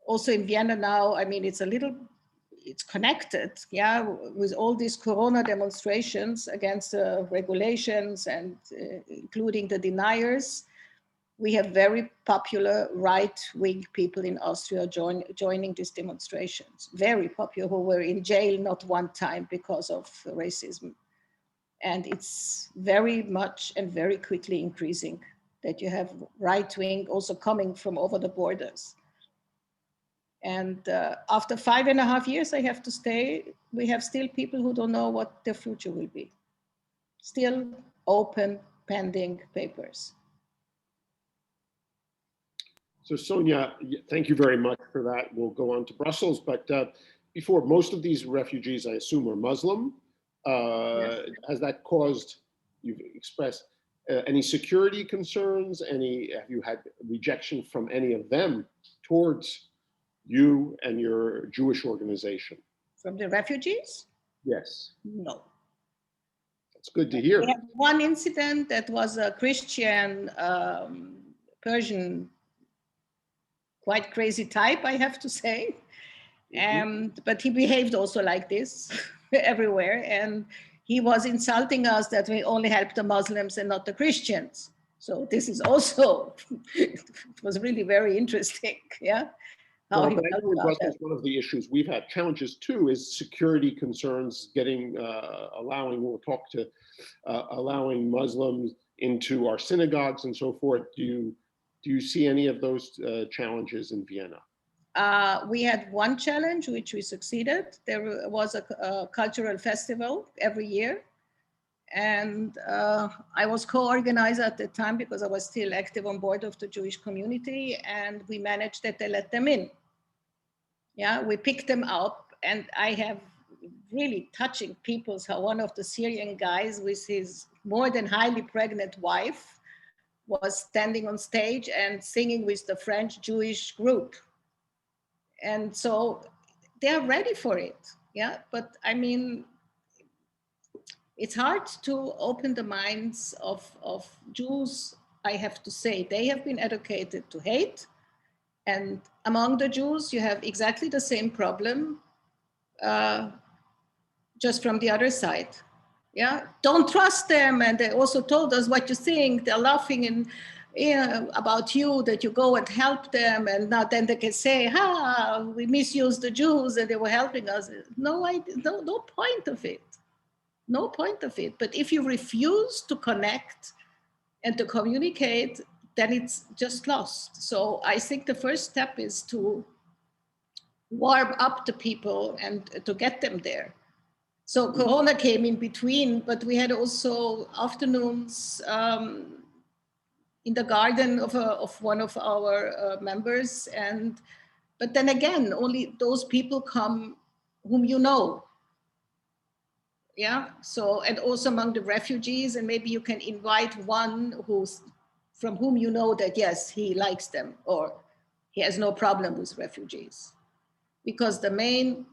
also in Vienna now, I mean, it's connected, yeah, with all these Corona demonstrations against regulations and including the deniers. We have very popular right-wing people in Austria joining these demonstrations, very popular, who were in jail not 1 time because of racism. And it's very much and very quickly increasing that you have right-wing also coming from over the borders. And after 5.5 years, I have to say, we have still people who don't know what their future will be. Still open, pending papers.
So Sonia, thank you very much for that. We'll go on to Brussels, but before, most of these refugees, I assume, are Muslim. Yes. Has that caused, you've expressed, any security concerns? Have you had rejection from any of them towards you and your Jewish organization?
From the refugees?
Yes.
No.
That's good to hear.
We had one incident that was a Christian Persian, quite crazy type, I have to say. But he behaved also like this everywhere. And he was insulting us that we only help the Muslims and not the Christians. So this is also, it was really very interesting, yeah.
Well, but I know in Brussels, one of the issues we've had challenges too is security concerns, allowing Muslims into our synagogues and so forth. Do you see any of those challenges in Vienna?
We had one challenge, which we succeeded. There was a cultural festival every year. And I was co-organizer at the time because I was still active on board of the Jewish community, and we managed that they let them in. Yeah, we picked them up, and I have really touching people. How one of the Syrian guys with his more than highly pregnant wife was standing on stage and singing with the French Jewish group. And so they're ready for it. Yeah, but I mean, it's hard to open the minds of Jews, I have to say. They have been educated to hate. And among the Jews, you have exactly the same problem, just from the other side. Yeah, don't trust them. And they also told us what you think. They're laughing about you, that you go and help them, and now then they can say, we misused the Jews and they were helping us. No point of it. No point of it. But if you refuse to connect and to communicate, then it's just lost. So I think the first step is to warm up the people and to get them there. So Corona came in between, but we had also afternoons in the garden of one of our members. But then again, only those people come whom you know. Yeah, so, and also among the refugees, and maybe you can invite one from whom you know that, yes, he likes them or he has no problem with refugees. Because I'm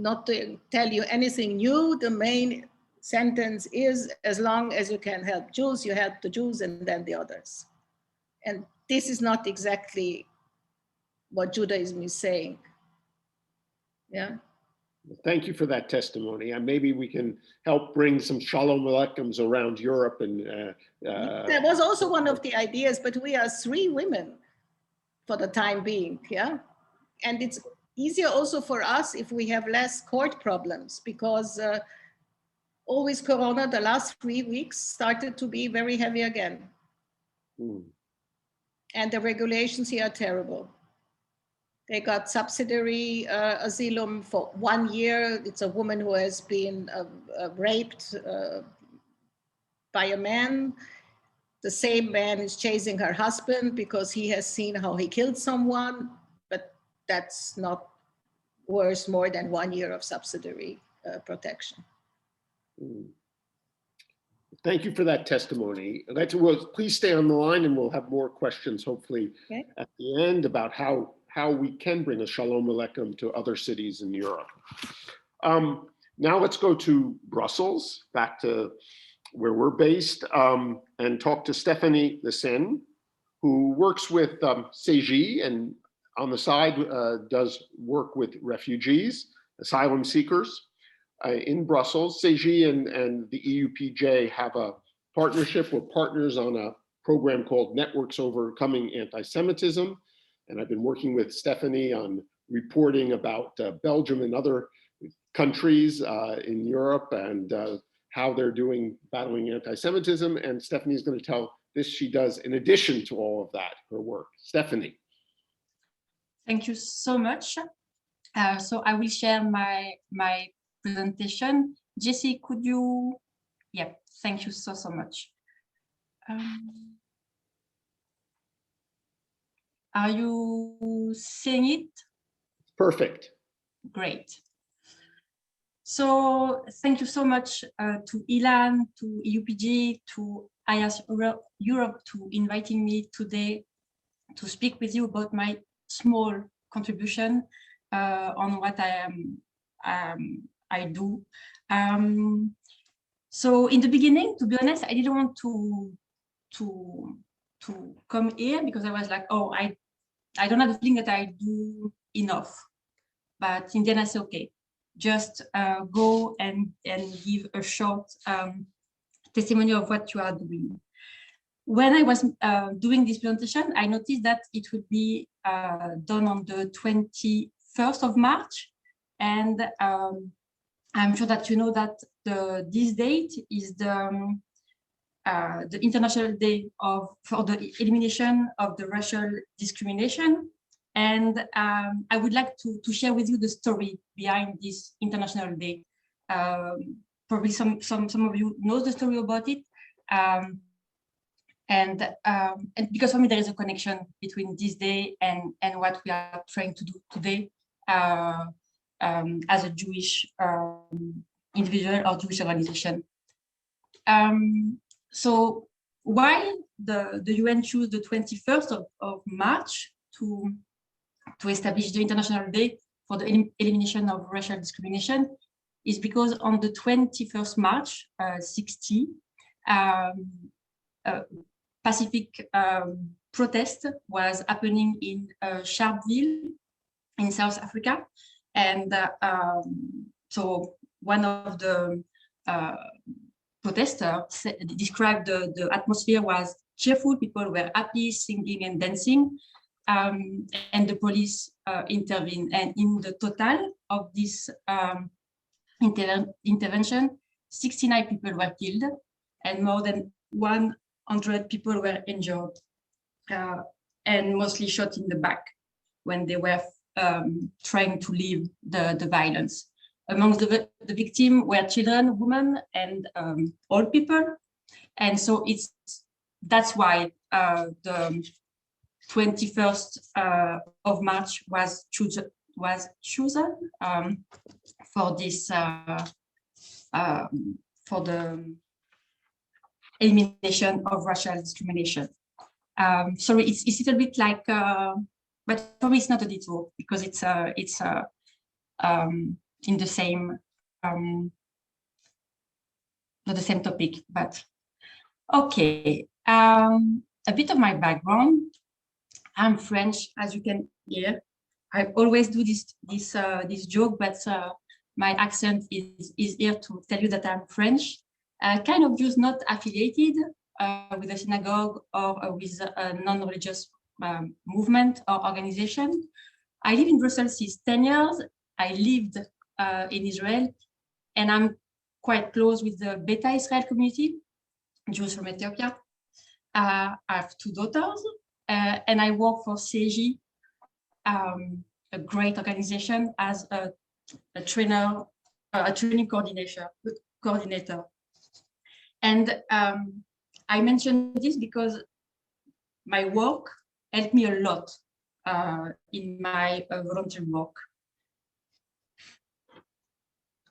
not to tell you anything new, the main sentence is, as long as you can help Jews, you help the Jews and then the others. And this is not exactly what Judaism is saying. Yeah.
Thank you for that testimony. And maybe we can help bring some Shalom Alechems around Europe. And
that was also one of the ideas, but we are 3 women for the time being, yeah? And it's easier also for us if we have less court problems, because always Corona, the last 3 weeks started to be very heavy again. And the regulations here are terrible. They got subsidiary asylum for 1 year. It's a woman who has been raped by a man. The same man is chasing her husband because he has seen how he killed someone, but that's not worth more than 1 year of subsidiary protection.
Thank you for that testimony. Please stay on the line and we'll have more questions, hopefully, at the end about how we can bring a Shalom Alechem to other cities in Europe. Now let's go to Brussels, back to where we're based, and talk to Stephanie Lessen, who works with CEJ and on the side does work with refugees, asylum seekers in Brussels. CEJ and the EUPJ have a partnership. We're partners on a program called Networks Overcoming Anti-Semitism. And I've been working with Stephanie on reporting about Belgium and other countries in Europe and how they're battling anti-Semitism. And Stephanie is going to tell this she does in addition to all of that, her work. Stephanie.
Thank you so much. So I will share my presentation. Jessie, could you? Yeah, thank you so much. Are you seeing it? Perfect. Great. So thank you so much to Ilan, to EUPJ, to HIAS Europe to inviting me today to speak with you about my small contribution on what I do. So in the beginning, to be honest, I didn't want to come here because I was like, oh, I don't have the feeling that I do enough. But in the end, I said, okay, just go and give a short testimony of what you are doing. When I was doing this presentation, I noticed that it would be done on the 21st of March. And I'm sure that you know that this date is the International Day for the Elimination of the Racial Discrimination. And I would like to share with you the story behind this International Day. Probably some of you know the story about it. And because for me, there is a connection between this day and what we are trying to do today as a Jewish individual or Jewish organization. So why the UN chose the 21st of March to establish the International Day for the Elimination of Racial Discrimination is because on the 21st March 60, Pacific protest was happening in Sharpeville in South Africa. And so one of the protesters described the atmosphere was cheerful, people were happy, singing and dancing, and the police intervened. And in the total of this intervention, 69 people were killed and more than 100 people were injured and mostly shot in the back when they were trying to leave the violence. Amongst the victims were children, women, and old people. And so that's why the 21st of March was chosen for this for the elimination of racial discrimination. Sorry, it's a little bit like, but for me it's not a detour because it's in the same not the same topic, but okay. A bit of my background. I'm French, as you can hear. I always do this joke, but my accent is here to tell you that I'm French. Kind of just not affiliated with a synagogue or with a non-religious movement or organization. I live in Brussels since 10 years. I lived in Israel, and I'm quite close with the Beta Israel community, Jews from Ethiopia. I have 2 daughters, and I work for CEJ, a great organization, as a trainer, a training coordinator. And I mention this because my work helped me a lot in my volunteer work.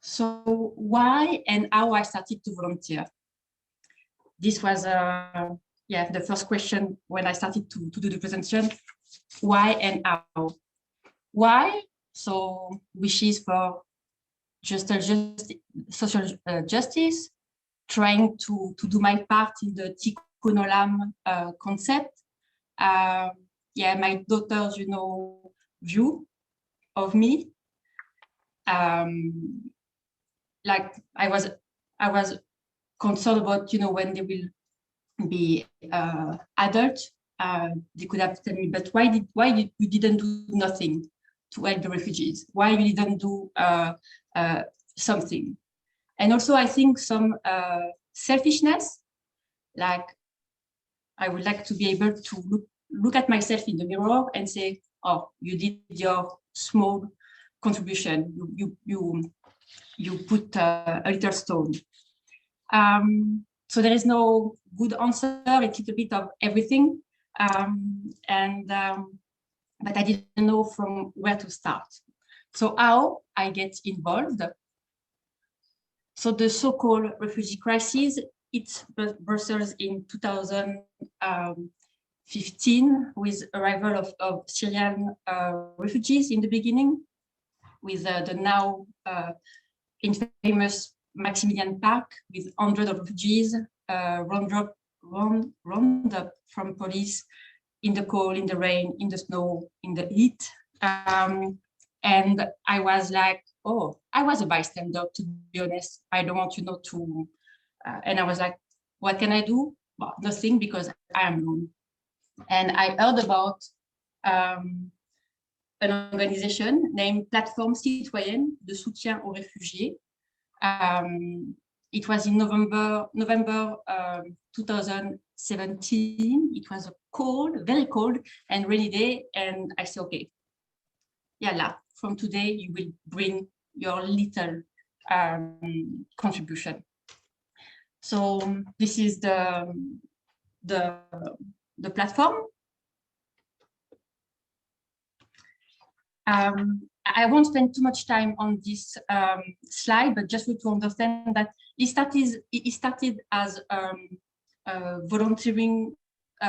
So why and how I started to volunteer? This was the first question when I started to do the presentation. Why and how? Why? So wishes for social justice, trying to do my part in the Tikkun Olam concept. My daughter's, view of me. Like I was concerned about, when they will be adult, they could have told me, but why you didn't do nothing to help the refugees? Why you didn't do something? And also I think some selfishness, like I would like to be able to look at myself in the mirror and say, oh, you did your small contribution. You put a little stone. So there is no good answer. It's a little bit of everything. But I didn't know from where to start. So how I get involved. So the so-called refugee crisis, it burst in 2015 with arrival of Syrian refugees in the beginning, with the now infamous Maximilian Park, with hundreds of refugees round up from police in the cold, in the rain, in the snow, in the heat. And I was like, oh, I was a bystander, to be honest. I don't want to, and I was like, what can I do? Well, nothing, because I am alone. And I heard about an organization named Plateforme Citoyenne de Soutien aux Réfugiés. It was in November 2017. It was a cold, very cold and rainy day. And I said, okay, yalla, from today, you will bring your little contribution. So this is the platform. I won't spend too much time on this slide, but just to understand that it started as volunteering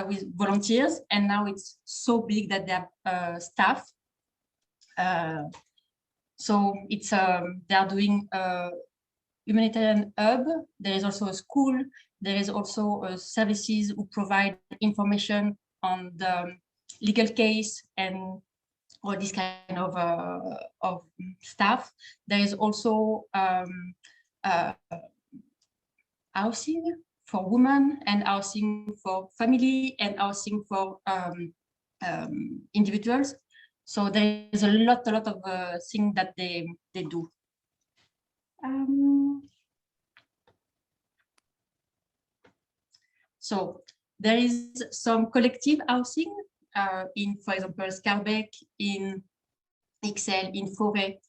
with volunteers, and now it's so big that they have staff. So it's they are doing a humanitarian hub. There is also a school. There is also services who provide information on the legal case and all this kind of stuff. There is also housing for women, and housing for family, and housing for individuals. So there is a lot of things that they do. So there is some collective housing in, for example, Scarbeck, in Ixelles, in Forêt,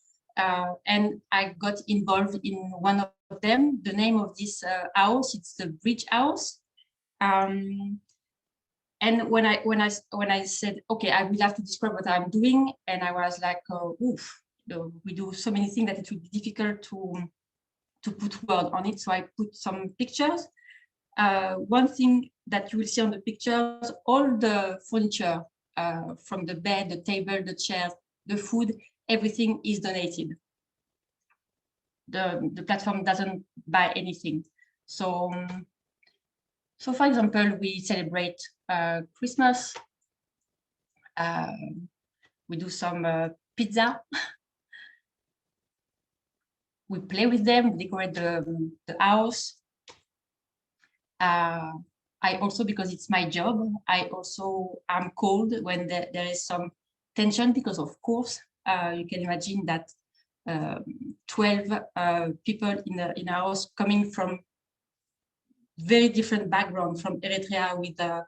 and I got involved in one of them. The name of this house, it's the Bridge House. And when I said, okay, I will have to describe what I'm doing, and I was like, oof, we do so many things that it would be difficult to put word on it. So I put some pictures. One thing that you will see on the pictures, all the furniture, from the bed, the table, the chairs, the food, everything is donated. The platform doesn't buy anything. So for example, we celebrate Christmas. We do some pizza. We play with them, decorate the house. I also, because it's my job, I also am called when there is some tension, because of course, you can imagine that 12 people in a house coming from very different background, from Eritrea with a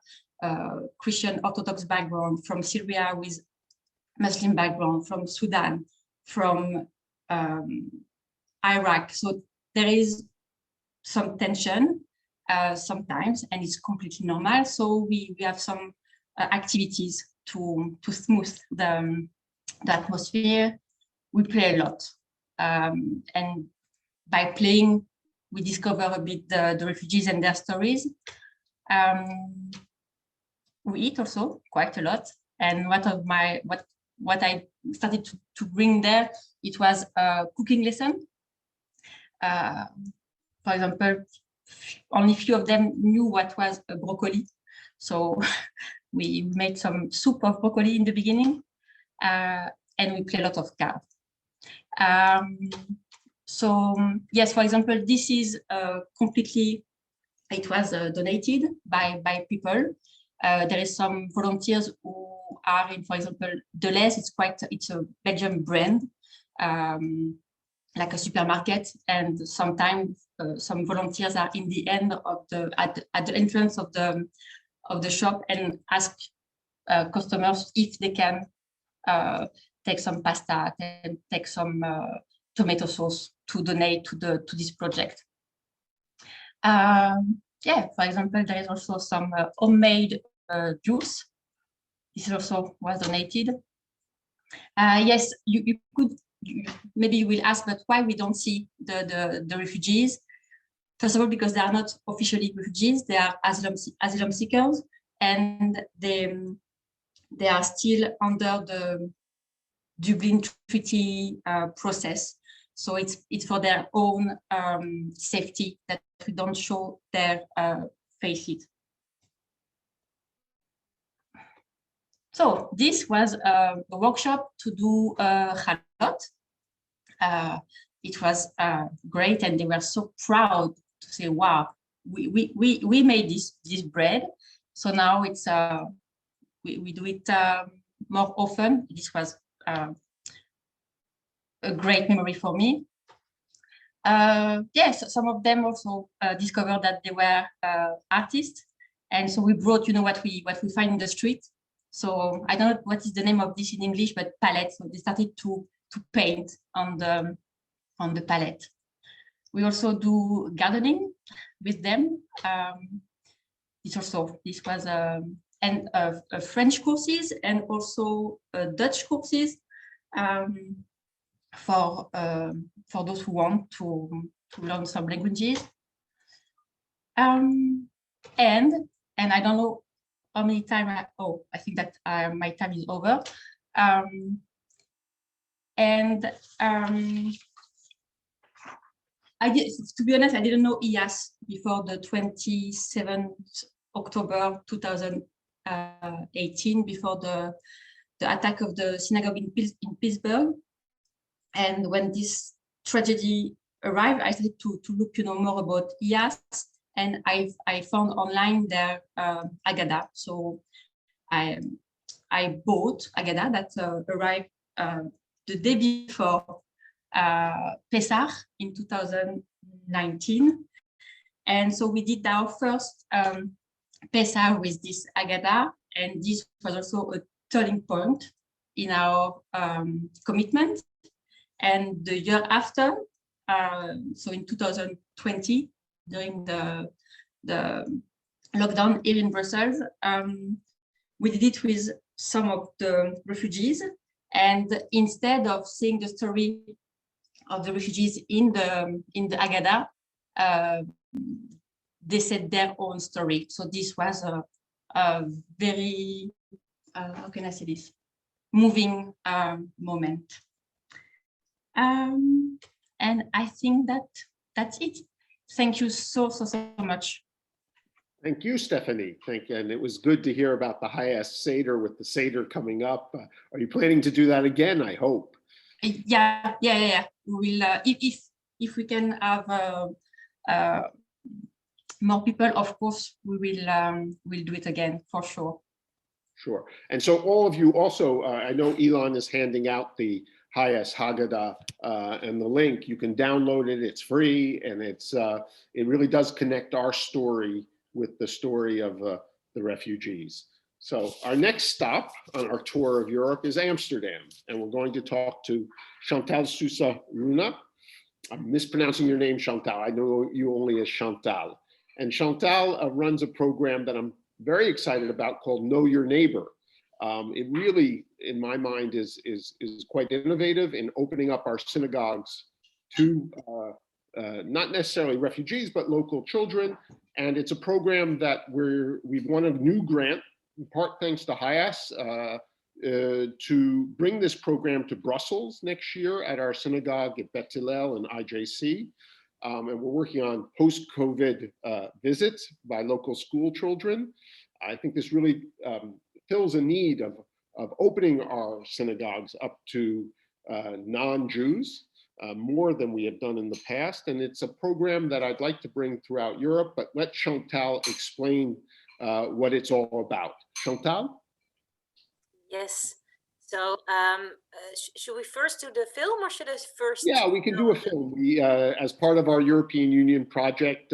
Christian Orthodox background, from Syria with Muslim background, from Sudan, from Iraq. So there is some tension sometimes, and it's completely normal. So we have some activities to smooth the atmosphere. We play a lot, and by playing, we discover a bit the refugees and their stories. We eat also quite a lot, and what I started to bring there, it was a cooking lesson. For example, only few of them knew what was a broccoli, so we made some soup of broccoli in the beginning, and we play a lot of cards. So yes, for example, this is completely, it was donated by people. There is some volunteers who are in, for example, Deleuze. It's a Belgian brand, like a supermarket, and sometimes some volunteers are in the end of at the entrance of the shop and ask customers if they can take some pasta, take some tomato sauce to donate to this project. Yeah, for example, there is also some homemade juice. This also was donated. Yes, you could, maybe you will ask, but why we don't see the refugees? First of all, because they are not officially refugees, they are asylum seekers, and they are still under the Dublin Treaty process. So it's for their own safety that we don't show their faces. So this was a workshop to do chalot. It was great, and they were so proud to say, "Wow, we made this bread." So now it's we do it more often. This was a great memory for me. Yes, some of them also discovered that they were artists, and so we brought, what we find in the street. So I don't know what is the name of this in English, but palette. So they started to paint on the palette. We also do gardening with them. This was French courses, and also Dutch courses for those who want to learn some languages. And I don't know how many times. I think that my time is over. To be honest, I didn't know HIAS before the 27th October 2018, before the attack of the synagogue in Pittsburgh. And when this tragedy arrived, I started to look, more about HIAS and I found online their Agada. So I bought Agada that arrived the day before Pesach in 2019. And so we did our first Pesach with this Agada, and this was also a turning point in our commitment. And the year after, so in 2020, during the lockdown here in Brussels, we did it with some of the refugees. And instead of seeing the story of the refugees in the Agada, they said their own story. So this was a very, how can I say this, moving moment. And I think that's it. Thank you so much.
Thank you, Stephanie. Thank you. And it was good to hear about the HIAS Seder with the Seder coming up. Are you planning to do that again? I hope.
Yeah. We will, if we can have more people, of course, we will we'll do it again for sure.
Sure. And so all of you also, I know Elon is handing out the HIAS Haggadah and the link. You can download it. It's free, and it really does connect our story with the story of the refugees. So our next stop on our tour of Europe is Amsterdam, and we're going to talk to Chantal Sousa Runa. I'm mispronouncing your name, Chantal. I know you only as Chantal. And Chantal runs a program that I'm very excited about called Know Your Neighbor. It really, in my mind, is quite innovative in opening up our synagogues to not necessarily refugees, but local children. And it's a program that we've won a new grant, in part thanks to HIAS, to bring this program to Brussels next year at our synagogue at Bet Hillel and IJC. And we're working on post-COVID visits by local school children. I think this really fills a need of opening our synagogues up to non-Jews more than we have done in the past. And it's a program that I'd like to bring throughout Europe, but let Chantal explain what it's all about. Chantal?
Yes. So should we first do the film, or should I first?
Yeah, we can do a film. We, as part of our European Union project,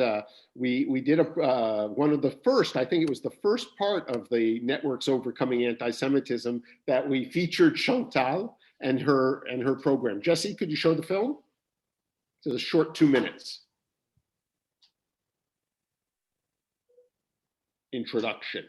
we did one of the first, I think it was the first part of the Networks Overcoming Anti-Semitism that we featured Chantal and her program. Jesse, could you show the film? It's a short 2 minutes. Introduction.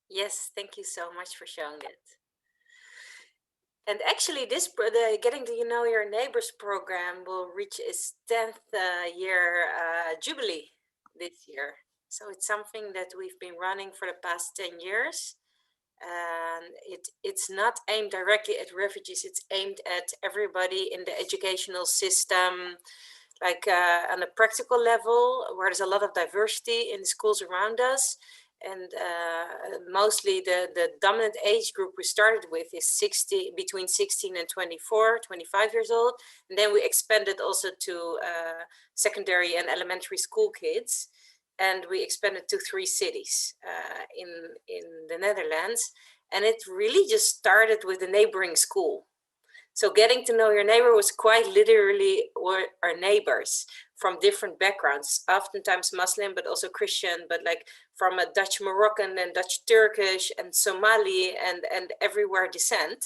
Yes, thank you so much for showing it. And actually, the Getting to Know Your Neighbors program will reach its 10th year jubilee this year. So it's something that we've been running for the past 10 years. And it's not aimed directly at refugees, it's aimed at everybody in the educational system, like on a practical level, where there's a lot of diversity in the schools around us. And mostly the dominant age group we started with is between 16 and 24, 25 years old. And then we expanded also to secondary and elementary school kids. And we expanded to 3 cities in the Netherlands. And it really just started with the neighboring school. So getting to know your neighbor was quite literally our neighbors from different backgrounds, oftentimes Muslim, but also Christian, but like from a Dutch Moroccan and Dutch Turkish and Somali and everywhere descent.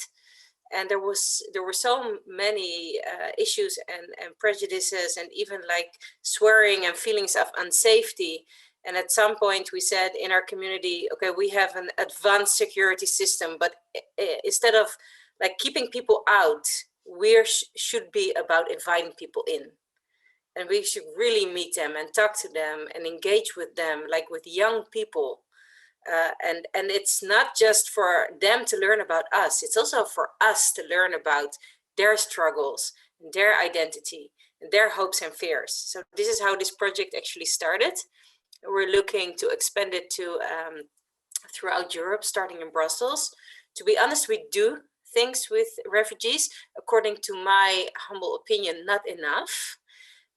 And there were so many issues and prejudices and even like swearing and feelings of unsafety. And at some point we said in our community, okay, we have an advanced security system, but instead of like keeping people out, we should be about inviting people in. And we should really meet them and talk to them and engage with them, like with young people. And it's not just for them to learn about us, it's also for us to learn about their struggles, their identity, and their hopes and fears. So this is how this project actually started. We're looking to expand it to throughout Europe, starting in Brussels. To be honest, we do things with refugees, according to my humble opinion, not enough,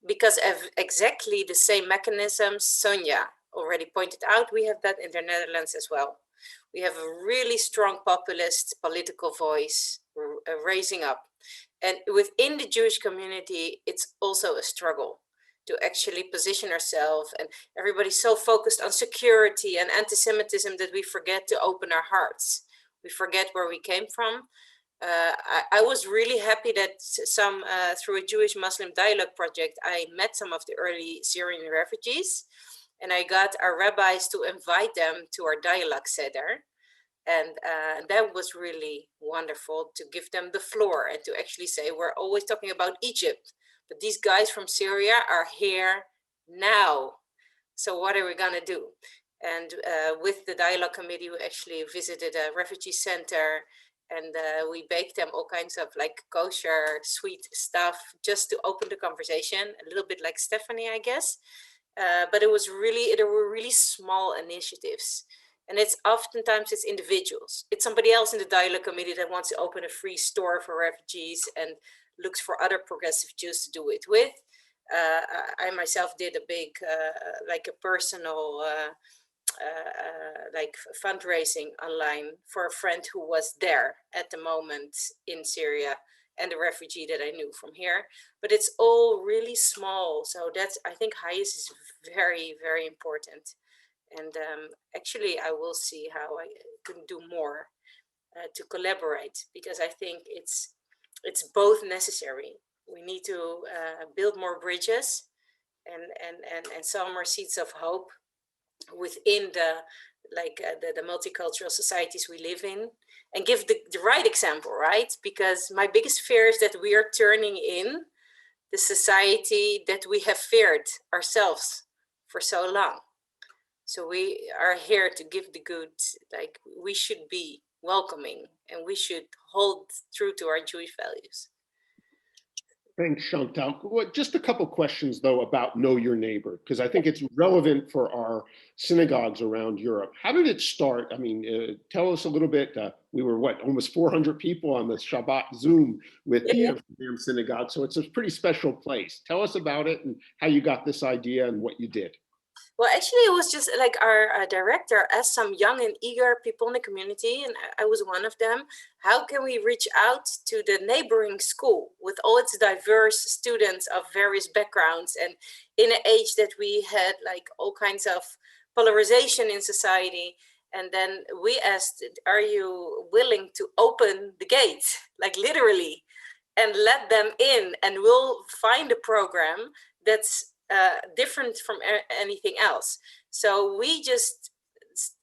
because of exactly the same mechanisms Sonja already pointed out. We have that in the Netherlands as well. We have a really strong populist political voice raising up. And within the Jewish community, it's also a struggle to actually position ourselves, and everybody's so focused on security and anti-Semitism that we forget to open our hearts. We forget where we came from. I was really happy that through a Jewish Muslim dialogue project, I met some of the early Syrian refugees, and I got our rabbis to invite them to our dialogue seder. And that was really wonderful, to give them the floor and to actually say, we're always talking about Egypt, but these guys from Syria are here now. So what are we gonna do? And with the dialogue committee, we actually visited a refugee center, and we baked them all kinds of like kosher, sweet stuff just to open the conversation, a little bit like Stephanie, I guess. But there were really small initiatives. And oftentimes it's individuals. It's somebody else in the dialogue committee that wants to open a free store for refugees and looks for other progressive Jews to do it with. I myself did a big, like a personal, like fundraising online for a friend who was there at the moment in Syria, and a refugee that I knew from here. But it's all really small. So I think HIAS is very, very important. And actually, I will see how I can do more to collaborate, because I think it's both necessary. We need to build more bridges and sow more seeds of hope within the multicultural societies we live in, and give the right example, right? Because my biggest fear is that we are turning in the society that we have feared ourselves for so long. So we are here to give the good, like we should be welcoming, and we should hold true to our Jewish values.
Thanks, Chantal. Well, just a couple questions, though, about Know Your Neighbor, because I think it's relevant for our synagogues around Europe. How did it start? I mean, tell us a little bit. We were, almost 400 people on the Shabbat Zoom with the Amsterdam Synagogue, so it's a pretty special place. Tell us about it and how you got this idea and what you did.
Well, actually, it was just like our director asked some young and eager people in the community, and I was one of them. How can we reach out to the neighboring school with all its diverse students of various backgrounds, and in an age that we had like all kinds of polarization in society? And then we asked, are you willing to open the gate, like literally, and let them in, and we'll find a program that's different from anything else. So we just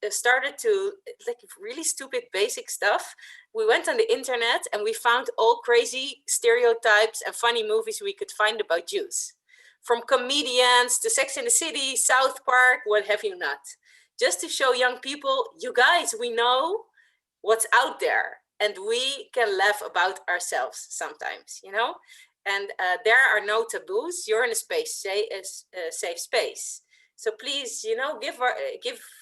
started to, like, really stupid basic stuff. We went on the internet and we found all crazy stereotypes and funny movies we could find about Jews. From comedians to Sex and the City, South Park, what have you not. Just to show young people, you guys, we know what's out there and we can laugh about ourselves sometimes, you know? And there are no taboos. You're in a space, safe space. So please, you know, give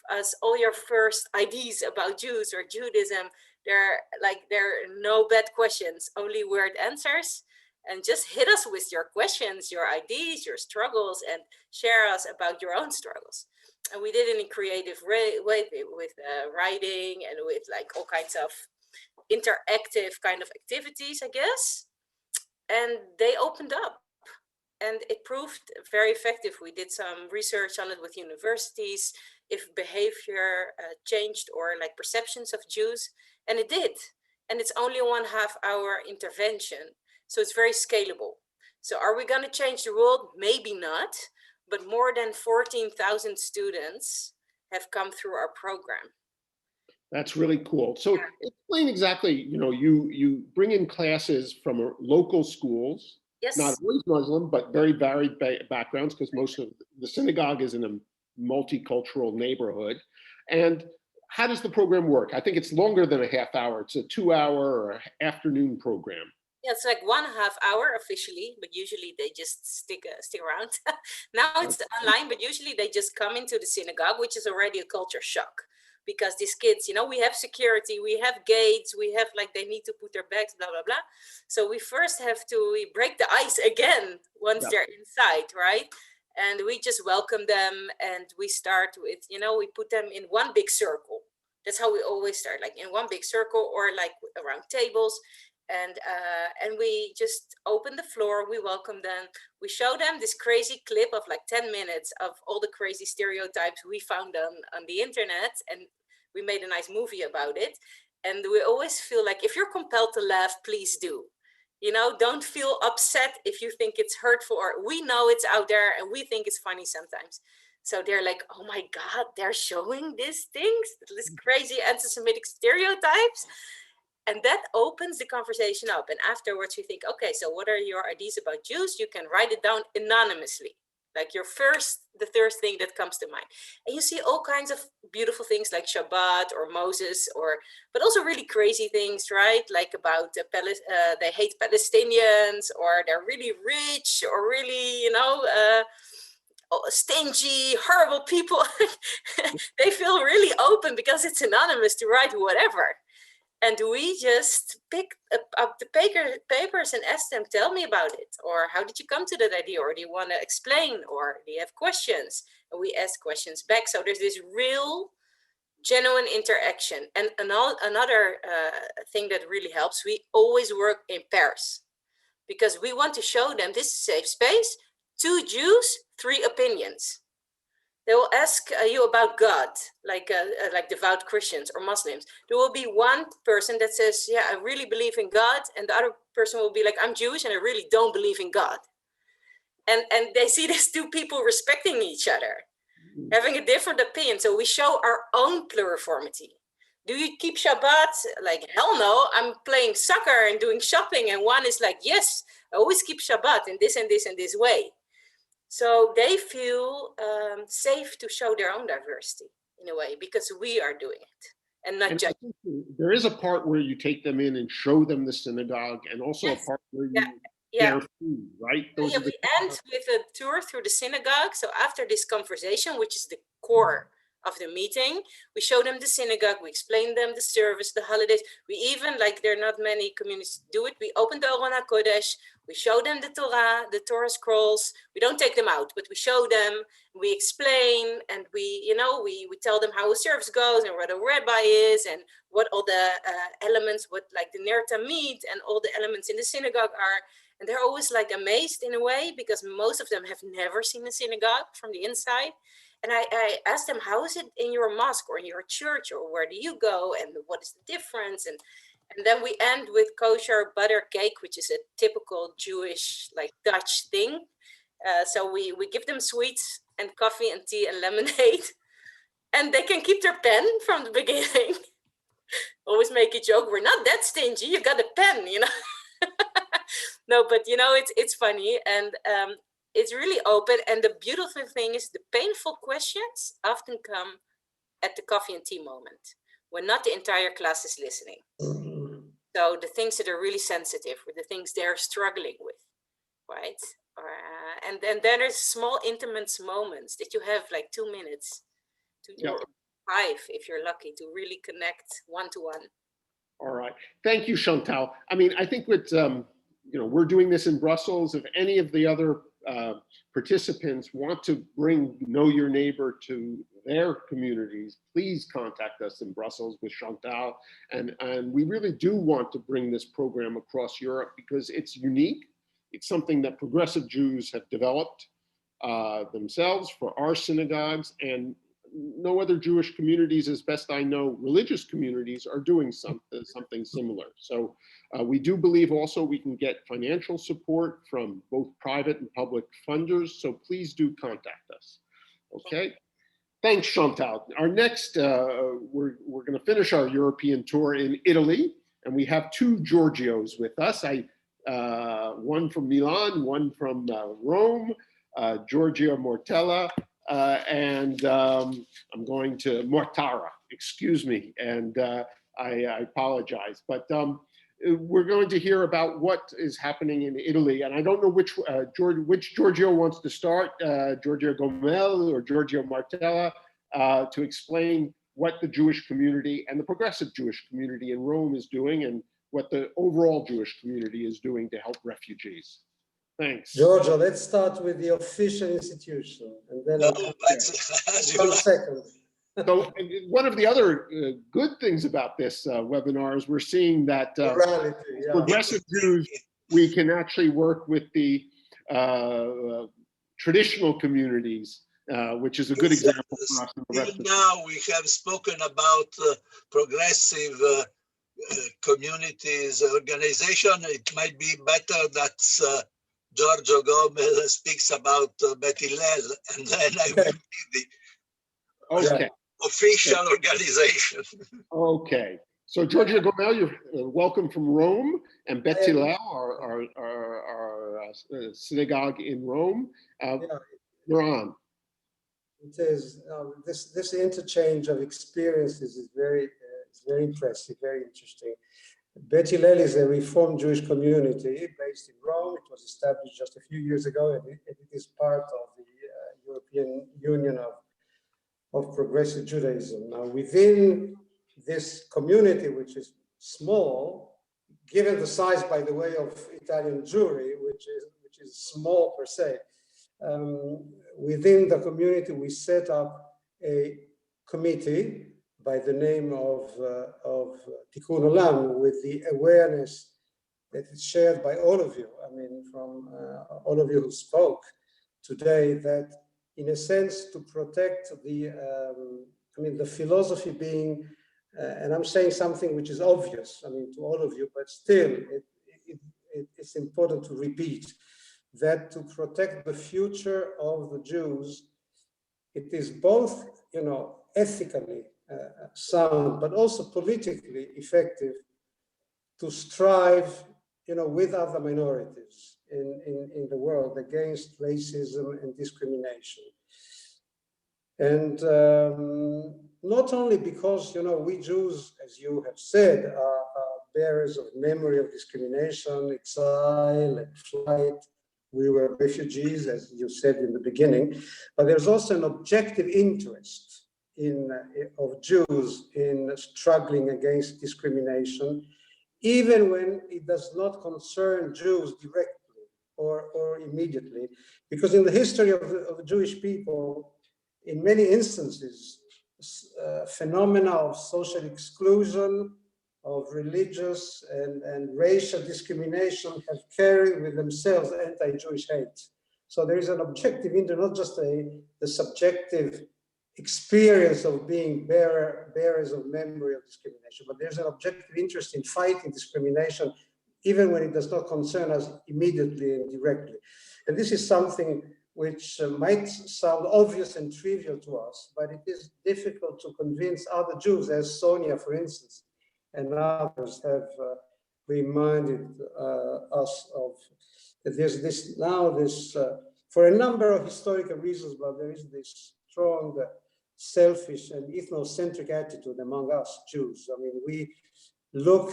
us all your first ideas about Jews or Judaism. There are no bad questions, only weird answers. And just hit us with your questions, your ideas, your struggles, and share us about your own struggles. And we did it in a creative way with writing and with like all kinds of interactive kind of activities, I guess. And they opened up. And it proved very effective. We did some research on it with universities, if behavior changed or like perceptions of Jews, and it did. And it's only a 1.5 hour intervention. So it's very scalable. So are we going to change the world? Maybe not, but more than 14,000 students have come through our program.
That's really cool. So explain exactly, you know, you bring in classes from local schools.
Yes.
Not always Muslim, but very varied backgrounds, because most of the synagogue is in a multicultural neighborhood. And how does the program work? I think it's longer than a half hour. It's a 2-hour or afternoon program.
Yeah, it's like 1.5 hour officially, but usually they just stick around. Now it's online, but usually they just come into the synagogue, which is already a culture shock. Because these kids, you know, we have security, we have gates, we have like, they need to put their bags, blah, blah, blah. So we first have to break the ice again once they're inside, right? And we just welcome them and we start with, you know, we put them in one big circle. That's how we always start, like in one big circle or like around tables. And we just open the floor, we welcome them. We show them this crazy clip of like 10 minutes of all the crazy stereotypes we found on the internet. And we made a nice movie about it. And we always feel like if you're compelled to laugh, please do. You know, don't feel upset if you think it's hurtful, or we know it's out there and we think it's funny sometimes. So they're like, oh my God, they're showing these things, these crazy anti-Semitic stereotypes. And that opens the conversation up. And afterwards you think, okay, so what are your ideas about Jews? You can write it down anonymously, like the first thing that comes to mind. And you see all kinds of beautiful things like Shabbat or Moses, but also really crazy things, right? Like about they hate Palestinians, or they're really rich, or really, you know, stingy, horrible people. They feel really open because it's anonymous to write whatever. And we just pick up the papers and ask them, tell me about it. Or how did you come to that idea? Or do you want to explain? Or do you have questions? And we ask questions back. So there's this real, genuine interaction. And another thing that really helps, we always work in pairs. Because we want to show them this is a safe space, 2 Jews, 3 opinions. They will ask you about God, like devout Christians or Muslims. There will be one person that says, yeah, I really believe in God. And the other person will be like, I'm Jewish and I really don't believe in God. And they see these 2 people respecting each other, having a different opinion. So we show our own pluriformity. Do you keep Shabbat? Like, hell no, I'm playing soccer and doing shopping. And one is like, yes, I always keep Shabbat in this and this and this way. So they feel safe to show their own diversity in a way, because we are doing it and not just.
There is a part where you take them in and show them the synagogue, and also a part where you share food, right?
We end with a tour through the synagogue. So after this conversation, which is the core of the meeting, we show them the synagogue, we explain them the service, the holidays. We even, like there are not many communities do it, we open the Aron HaKodesh, we show them the Torah scrolls. We don't take them out, but we show them, we explain, and we tell them how a service goes and where the rabbi is and what all the elements, what like the Ner Tamid and all the elements in the synagogue are. And they're always like amazed in a way, because most of them have never seen a synagogue from the inside. And I asked them, how is it in your mosque or in your church, or where do you go, and what is the difference? And then we end with kosher butter cake, which is a typical Jewish, like Dutch thing. So we give them sweets and coffee and tea and lemonade. and they can keep their pen from the beginning. Always make a joke, we're not that stingy, you got a pen, you know. No, but you know, it's funny, and it's really open. And the beautiful thing is the painful questions often come at the coffee and tea moment, when not the entire class is listening. So the things that are really sensitive, or the things they're struggling with, right? And then there's small intimate moments that you have like 2 minutes to, or 5 if you're lucky, to really connect one-to-one.
All right, thank you, Chantal. I mean, I think what, you know, we're doing this in Brussels. If any of the other participants want to bring Know Your Neighbor to their communities, please contact us in Brussels with Chantal. And we really do want to bring this program across Europe because it's unique. It's something that progressive Jews have developed themselves for our synagogues, and no other Jewish communities, as best I know, religious communities are doing something similar. So we do believe also we can get financial support from both private and public funders. So please do contact us. Okay. Thanks, Chantal. Our next, we're going to finish our European tour in Italy, and we have 2 Giorgios with us. One from Milan, one from Rome, Giorgio Mortella. And I'm going to Mortara, excuse me, and I apologize. But we're going to hear about what is happening in Italy. And I don't know which Giorgio wants to start, Giorgio Gomel or Giorgio Martella, to explain what the Jewish community and the progressive Jewish community in Rome is doing and what the overall Jewish community is doing to help refugees. Thanks.
Giorgio, let's start with the official institution, and then I'll come second.
So one of the other good things about this webinar is we're seeing that progressive Jews, we can actually work with the traditional communities, which is a good example for us.
Now we have spoken about progressive communities organization. It might be better that Giorgio Gomez speaks about Bet Hillel, and then I will be the official organization.
Okay. So Giorgio Gomel, you're welcome from Rome, and Bet Hillel, our synagogue in Rome. You're on.
It is this interchange of experiences is very impressive, very interesting. Bet Hillel is a Reformed Jewish community based in Rome. It was established just a few years ago, and it is part of the European Union of Progressive Judaism. Now, within this community, which is small, given the size, by the way, of Italian Jewry, which is small per se, within the community, we set up a committee by the name of Tikkun Olam, with the awareness that is shared by all of you. I mean, from all of you who spoke today, that in a sense to protect the, the philosophy being, and I'm saying something which is obvious, I mean, to all of you, but still it's important to repeat that to protect the future of the Jews, it is both, ethically sound, but also politically effective to strive, with other minorities in the world against racism and discrimination. And not only because, we Jews, as you have said, are bearers of memory of discrimination, exile, and flight. We were refugees, as you said in the beginning, but there's also an objective interest of Jews in struggling against discrimination, even when it does not concern Jews directly or immediately, because in the history of the Jewish people, in many instances, phenomena of social exclusion, of religious and racial discrimination have carried with themselves anti-Jewish hate. So there is an objective interest, not just the subjective experience of being bearers of memory of discrimination, but there's an objective interest in fighting discrimination, even when it does not concern us immediately and directly. And this is something which might sound obvious and trivial to us, but it is difficult to convince other Jews, as Sonia, for instance, and others have reminded us of. There's this now, for a number of historical reasons, but there is this strong selfish and ethnocentric attitude among us Jews. I mean, we look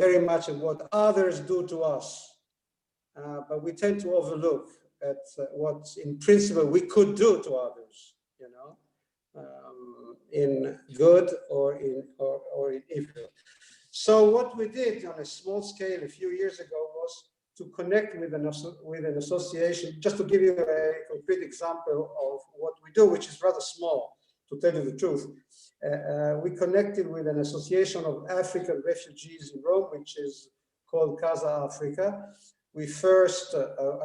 very much at what others do to us, but we tend to overlook at what, in principle, we could do to others, you know, in good or in evil. So what we did on a small scale a few years ago was to connect with an association. Just to give you a concrete example of what we do, which is rather small, to tell you the truth. We connected with an association of African refugees in Rome, which is called Casa Africa. We first,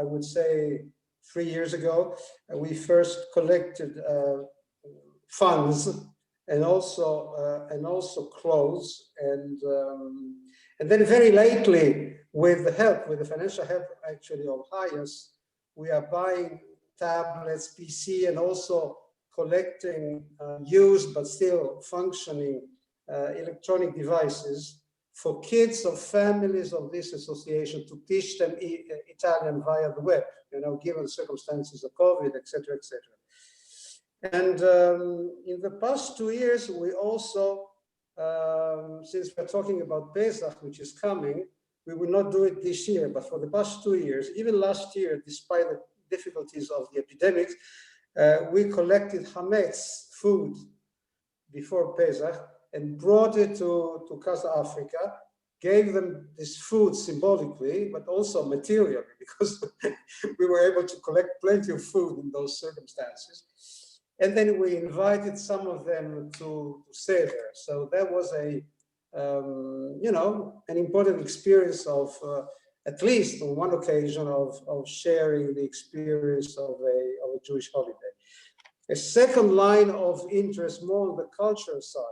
I would say 3 years ago, we first collected funds and also clothes, and then very lately, with the financial help actually of HIAS, we are buying tablets, PC, and also collecting used but still functioning electronic devices for kids of families of this association to teach them Italian via the web, you know, given circumstances of COVID, etc., etc. And in the past 2 years, we also, since we're talking about Pesach, which is coming, we will not do it this year, but for the past 2 years, even last year, despite the difficulties of the epidemic, we collected Hametz food before Pesach and brought it to Casa Africa, gave them this food symbolically, but also materially, because we were able to collect plenty of food in those circumstances. And then we invited some of them to stay there. So that was a, you know, an important experience of, at least on one occasion, of sharing the experience of a Jewish holiday. A second line of interest, more on the cultural side,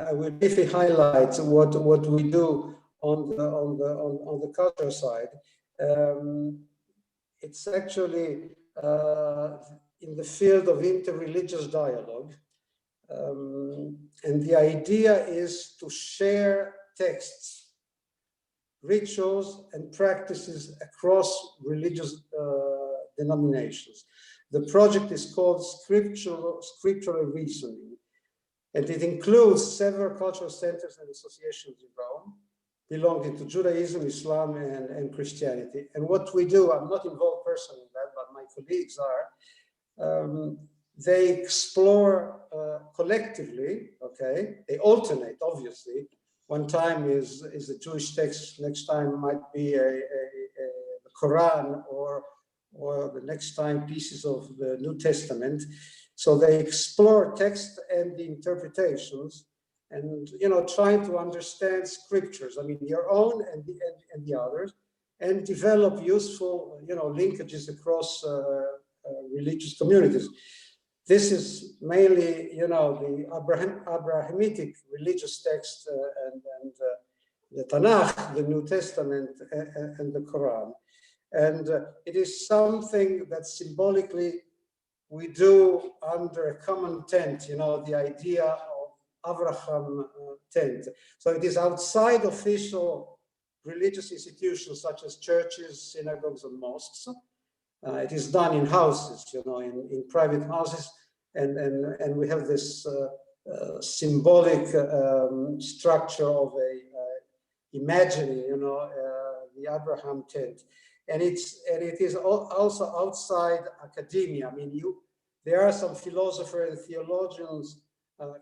I will briefly highlight what we do on the cultural side. It's actually in the field of interreligious dialogue. And the idea is to share texts, rituals, and practices across religious denominations. The project is called Scriptural Reasoning, and it includes several cultural centers and associations in Rome, belonging to Judaism, Islam, and Christianity. And what we do, I'm not involved personally in that, but my colleagues are, they explore collectively, okay? They alternate, obviously. One time is a Jewish text, next time might be a Quran, or the next time pieces of the New Testament. So they explore text and the interpretations, and, you know, trying to understand scriptures, I mean, your own and the others, and develop useful, you know, linkages across religious communities. This is mainly, you know, the Abrahamic religious text and the Tanakh, the New Testament, and the Quran. And it is something that symbolically we do under a common tent, you know, the idea of Abraham tent. So it is outside official religious institutions such as churches, synagogues, and mosques. It is done in houses, you know, in private houses, and we have this symbolic structure of imagining, you know, the Abraham tent, and it is also outside academia. I mean, there are some philosophers and theologians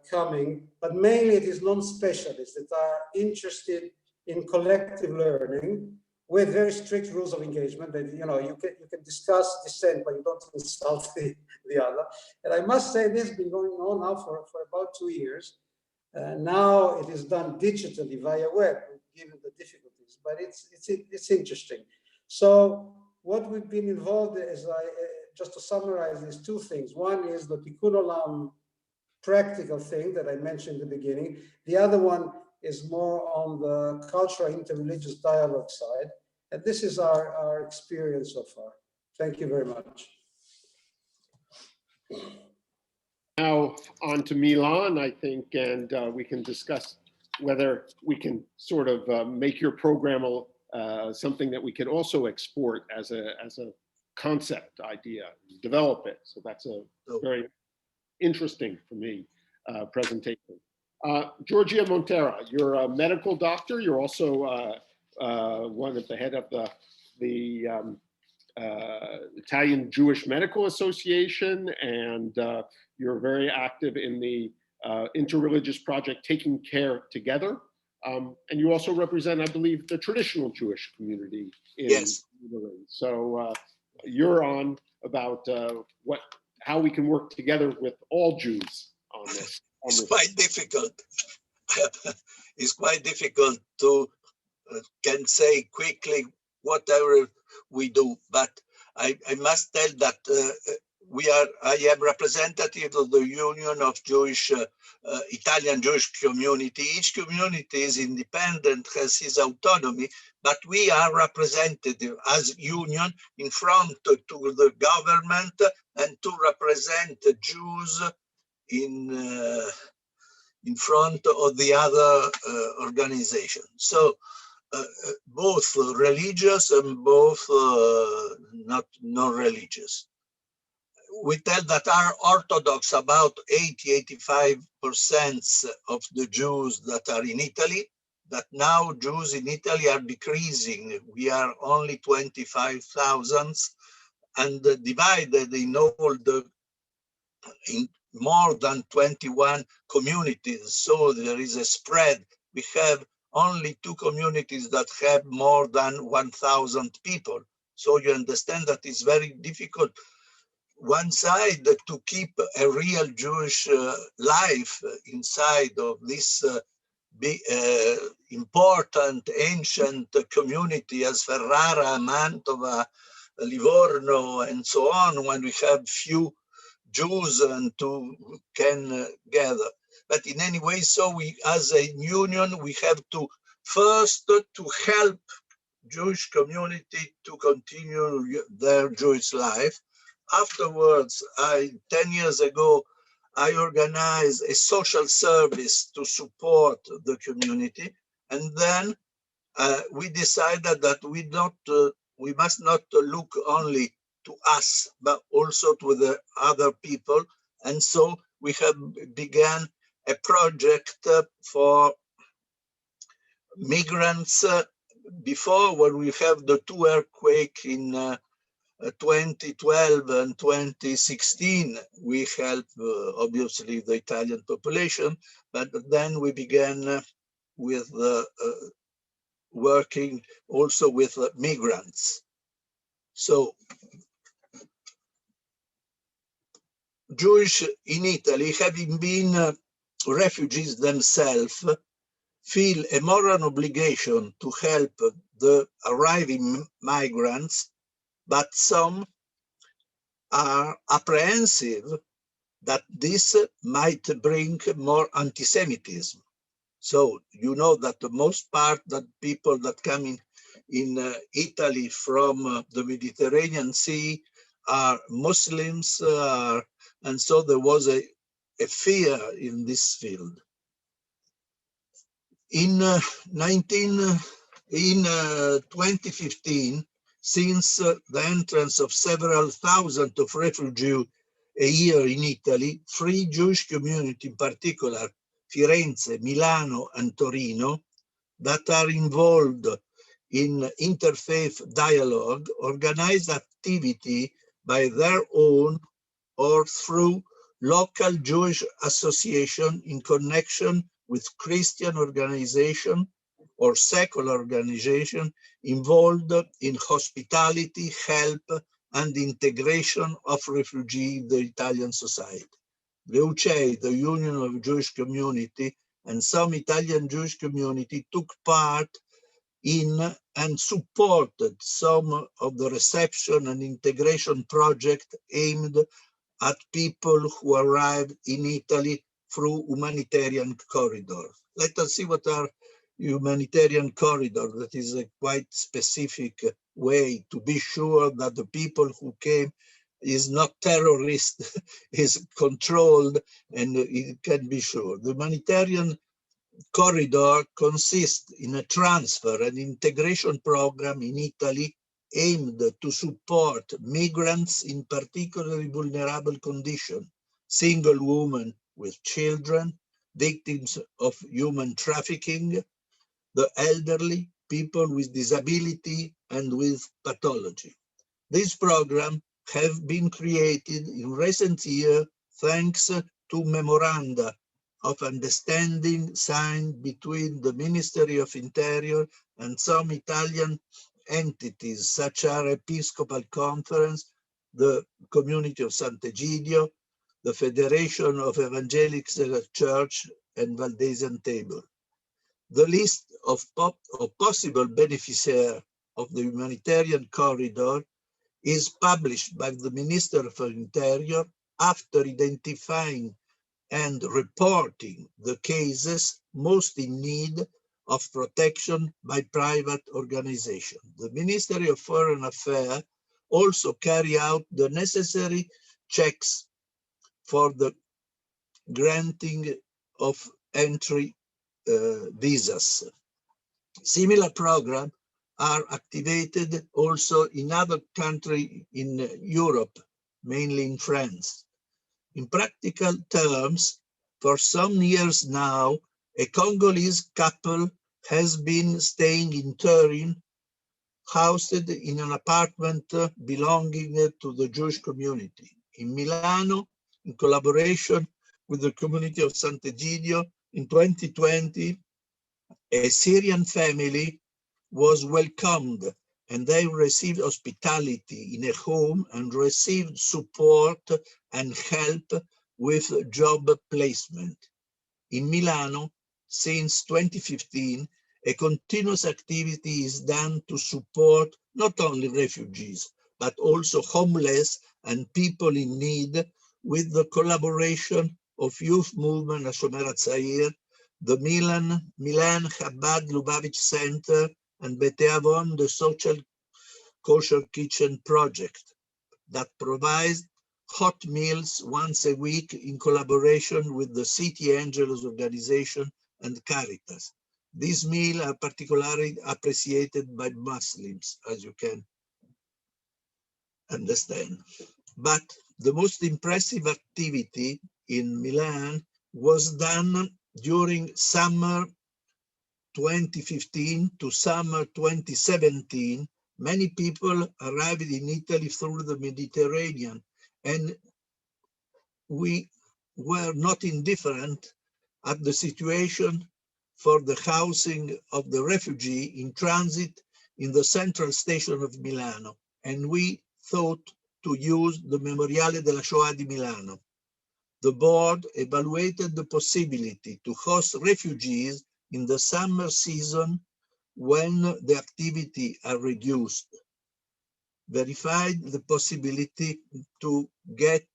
coming, but mainly it is non-specialists that are interested in collective learning, with very strict rules of engagement. That, you know, you can discuss dissent, but you don't insult the other. And I must say, this has been going on now for about 2 years. Now it is done digitally via web, given the difficulties, but it's interesting. So what we've been involved in, just to summarize, is two things. One is the Tikkun Olam practical thing that I mentioned in the beginning. The other one is more on the cultural interreligious dialogue side. And this is our experience so far. Thank you very much.
Now on to Milan, I think, and we can discuss whether we can sort of make your program something that we could also export as a concept idea, develop it. So that's a very interesting for me presentation. Giorgia Montera, you're a medical doctor. You're also one of the head of the Italian Jewish Medical Association, and you're very active in the interreligious project Taking Care Together. And you also represent, I believe, the traditional Jewish community in Italy. So you're on about how we can work together with all Jews on this.
It's quite difficult. It's quite difficult to can say quickly whatever we do, but I must tell that I am representative of the Union of Jewish Italian Jewish community. Each community is independent, has its autonomy, but we are representative as union in front to the government and to represent the Jews in front of the other organizations. So both religious and both not non-religious. We tell that are Orthodox about 80–85% of the Jews that are in Italy, that now Jews in Italy are decreasing. We are only 25,000 and divided in more than 21 communities. So there is a spread. We have only 2 communities that have more than 1,000 people. So you understand that it's very difficult one side to keep a real Jewish life inside of this big, important ancient community as Ferrara, Mantova, Livorno, and so on, when we have few Jews and can gather. But in any way, so we, as a union, we have to first to help Jewish community to continue their Jewish life. Afterwards, 10 years ago, I organized a social service to support the community. And then we decided that we must not look only to us, but also to the other people. And so we have began a project for migrants before, when we have the 2 earthquakes in 2012 and 2016, we helped obviously the Italian population, but then we began with working also with migrants. So Jewish in Italy, having been refugees themselves, feel a moral obligation to help the arriving migrants, but some are apprehensive that this might bring more anti-Semitism. So you know that the most part that people that come in Italy from the Mediterranean Sea are Muslims, and so there was a fear in this field. In 2015, since the entrance of several thousand of refugees a year in Italy, 3 Jewish communities in particular, Firenze, Milano, and Torino, that are involved in interfaith dialogue, organize activity by their own or through local Jewish association in connection with Christian organization or secular organization involved in hospitality, help, and integration of refugees in the Italian society. The EUPJ, the Union of Jewish Community, and some Italian Jewish community took part in and supported some of the reception and integration project aimed at people who arrived in Italy through humanitarian corridors. Let us see what are humanitarian corridors. That is a quite specific way to be sure that the people who came is not terrorist, is controlled, and it can be sure. The humanitarian corridor consists in a transfer and integration program in Italy aimed to support migrants in particularly vulnerable conditions, single women with children, victims of human trafficking, the elderly, people with disability and with pathology. This program have been created in recent years thanks to memoranda of understanding signed between the Ministry of Interior and some Italian entities such as Episcopal Conference, the Community of Sant'Egidio, the Federation of Evangelical Church, and Valdesian Table. The list of possible beneficiaries of the humanitarian corridor is published by the Minister of Interior after identifying and reporting the cases most in need of protection by private organizations. The Ministry of Foreign Affairs also carry out the necessary checks for the granting of entry visas. Similar programs are activated also in other countries in Europe, mainly in France. In practical terms, for some years now, a Congolese couple has been staying in Turin, housed in an apartment belonging to the Jewish community. In Milano, in collaboration with the community of Sant'Egidio, in 2020, a Syrian family was welcomed and they received hospitality in a home and received support and help with job placement. In Milano, since 2015, a continuous activity is done to support not only refugees, but also homeless and people in need with the collaboration of youth movement Shomer HaTzair, the Milan Chabad Lubavitch Center, and Bete Avon, the social kosher kitchen project that provides hot meals once a week in collaboration with the City Angels organization and Caritas. These meals are particularly appreciated by Muslims, as you can understand. But the most impressive activity in Milan was done during summer 2015 to summer 2017. Many people arrived in Italy through the Mediterranean, and we were not indifferent at the situation for the housing of the refugee in transit in the central station of Milano. And we thought to use the Memoriale della Shoah di Milano. The board evaluated the possibility to host refugees in the summer season when the activity are reduced, verified the possibility to get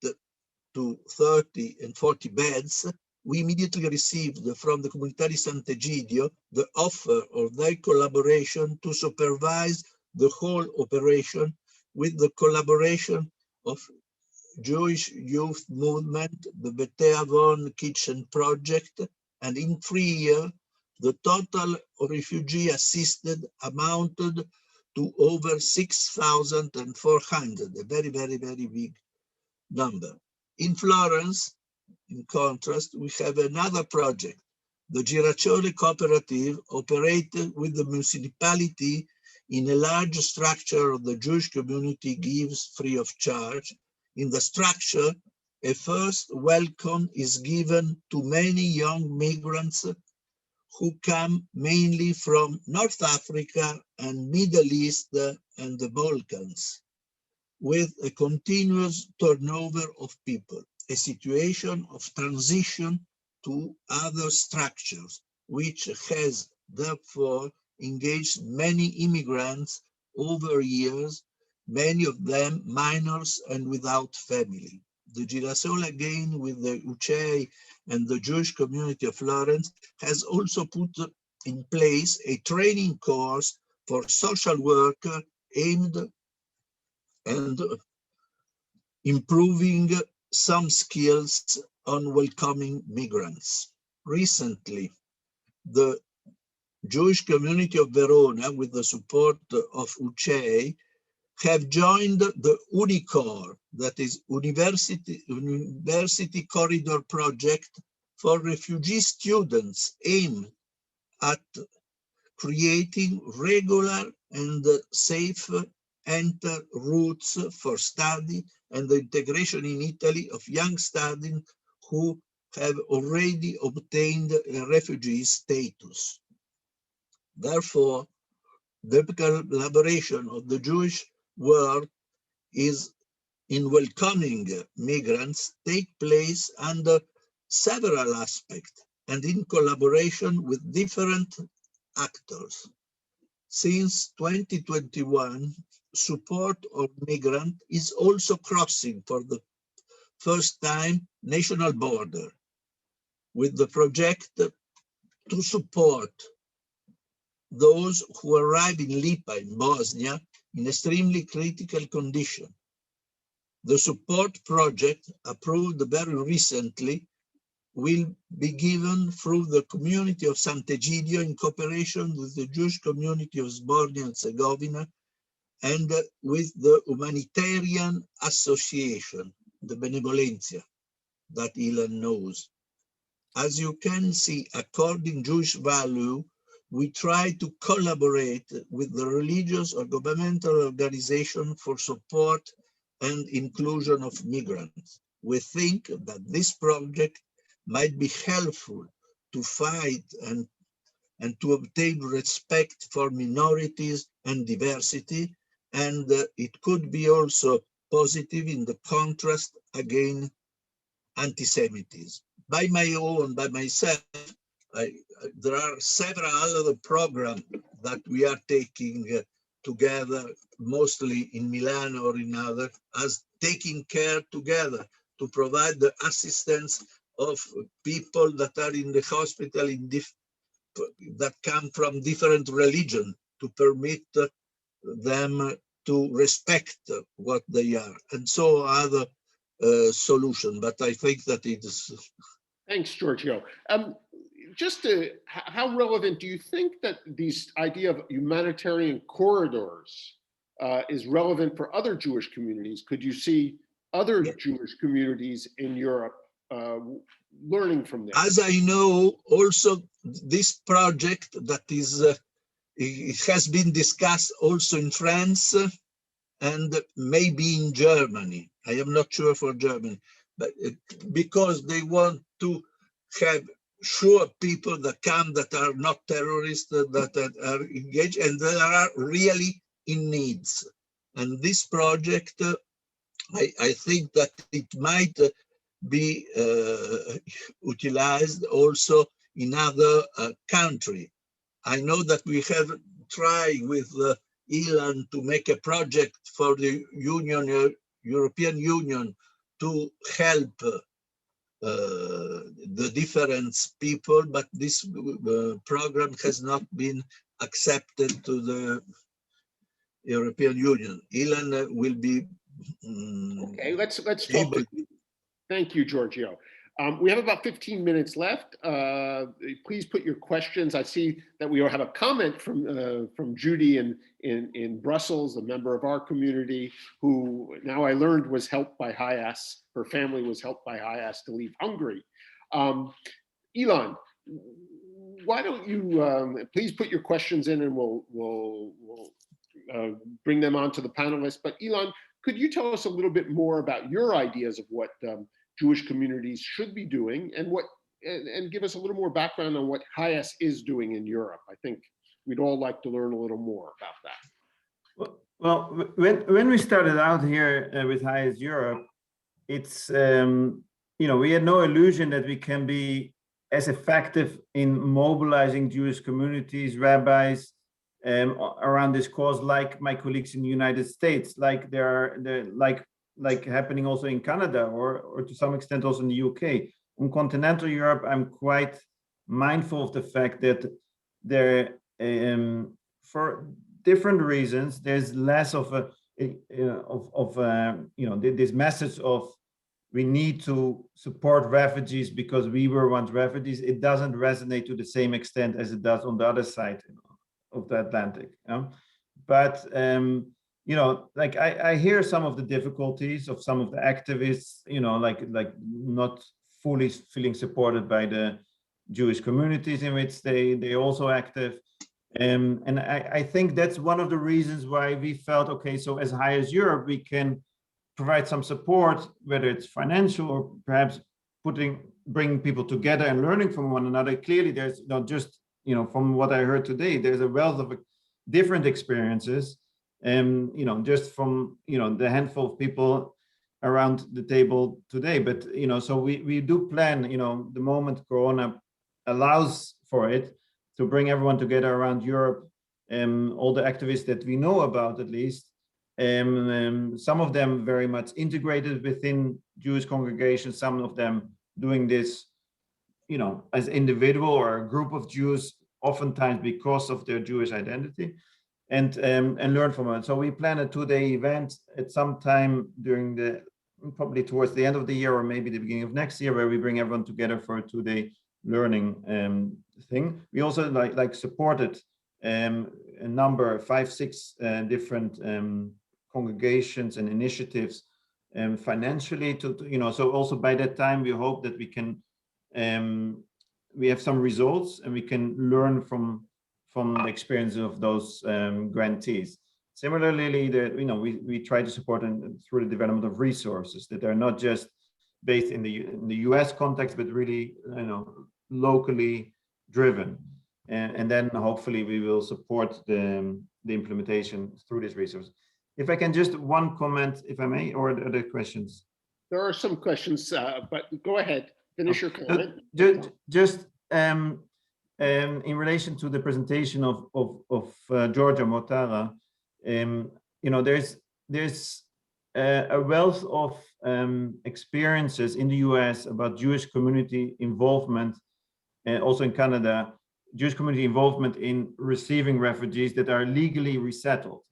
to 30 and 40 beds. We immediately received from the Comunità di Sant'Egidio the offer of their collaboration to supervise the whole operation with the collaboration of Jewish youth movement, the Bete Avon kitchen project, and in 3 years, the total refugee assisted amounted to over 6,400, a very, very, very big number. In Florence, in contrast, we have another project. The Giraccioli cooperative operated with the municipality in a large structure of the Jewish community gives free of charge. In the structure, a first welcome is given to many young migrants who come mainly from North Africa and Middle East and the Balkans, with a continuous turnover of people, a situation of transition to other structures, which has therefore engaged many immigrants over years, many of them minors and without family. The Girasole, again with the EUPJ and the Jewish community of Florence, has also put in place a training course for social workers aimed and improving some skills on welcoming migrants. Recently, the Jewish community of Verona, with the support of UCE, have joined the UNICOR, that is University Corridor Project for refugee students, aimed at creating regular and safe enter routes for study and the integration in Italy of young students who have already obtained a refugee status. Therefore, the collaboration of the Jewish world is in welcoming migrants take place under several aspects and in collaboration with different actors. Since 2021, support of migrant is also crossing for the first time national border with the project to support those who arrive in Lipa in Bosnia in extremely critical condition. The support project approved very recently will be given through the community of Sant'Egidio in cooperation with the Jewish community of Bosnia and Herzegovina and with the humanitarian association, the Benevolencia, that Ilan knows. As you can see, according to Jewish value, we try to collaborate with the religious or governmental organization for support and inclusion of migrants. We think that this project might be helpful to fight and to obtain respect for minorities and diversity, and it could be also positive in the contrast against anti-Semitism. By myself, there are several other programs that we are taking together, mostly in Milan or in other, as taking care together to provide the assistance of people that are in the hospital that come from different religions, to permit them to respect what they are, and so other solution. But I think that it is.
Thanks, Giorgio. How relevant do you think that this idea of humanitarian corridors is relevant for other Jewish communities? Could you see other Jewish communities in Europe learning from this?
As I know, also this project that is, it has been discussed also in France and maybe in Germany. I am not sure for Germany, but because they want to have sure people that come that are not terrorists, that are engaged and that are really in needs. And this project, I think that it might be utilized also in other countries. I know that we have tried with Ilan to make a project for the European Union to help the different people, but this program has not been accepted to the European Union. Ilan will be
okay. Let's talk. Thank you, Giorgio. We have about 15 minutes left. Please put your questions. I see that we have a comment from Judy in Brussels, a member of our community, who now I learned was helped by HIAS. Her family was helped by HIAS to leave Hungary. Ilan, why don't you please put your questions in, and we'll bring them on to the panelists. But Ilan, could you tell us a little bit more about your ideas of what Jewish communities should be doing, and give us a little more background on what HIAS is doing in Europe? I think we'd all like to learn a little more about that.
Well, when we started out here with HIAS Europe, it's we had no illusion that we can be as effective in mobilizing Jewish communities, rabbis, around this cause, like my colleagues in the United States, like like happening also in Canada, or to some extent also in the UK. In continental Europe, I'm quite mindful of the fact that there, for different reasons, there's less of a this message of we need to support refugees because we were once refugees. It doesn't resonate to the same extent as it does on the other side of the Atlantic. But like I hear some of the difficulties of some of the activists, like not fully feeling supported by the Jewish communities in which they also active. And I think that's one of the reasons why we felt, okay, so as HIAS Europe, we can provide some support, whether it's financial or perhaps bringing people together and learning from one another. Clearly, there's not just, from what I heard today, there's a wealth of different experiences. And, just from, the handful of people around the table today. But, so we do plan, the moment Corona allows for it, to bring everyone together around Europe, all the activists that we know about at least, some of them very much integrated within Jewish congregations, some of them doing this, as individual or a group of Jews, oftentimes because of their Jewish identity, and learn from it. So we plan a 2-day event at some time during probably towards the end of the year or maybe the beginning of next year, where we bring everyone together for a 2-day learning thing. We also like supported a number, 5-6 different congregations and initiatives financially to so also by that time we hope that we can we have some results and we can learn from the experience of those grantees. Similarly, we try to support through the development of resources that are not just based in the US context, but really locally driven, and then hopefully we will support the implementation through this resource. If I can just one comment, if I may, or are there questions?
There are some questions, but go ahead, finish your comment.
Just in relation to the presentation of Georgia Motara, there's a wealth of experiences in the US about Jewish community involvement, and also in Canada, Jewish community involvement in receiving refugees that are legally resettled.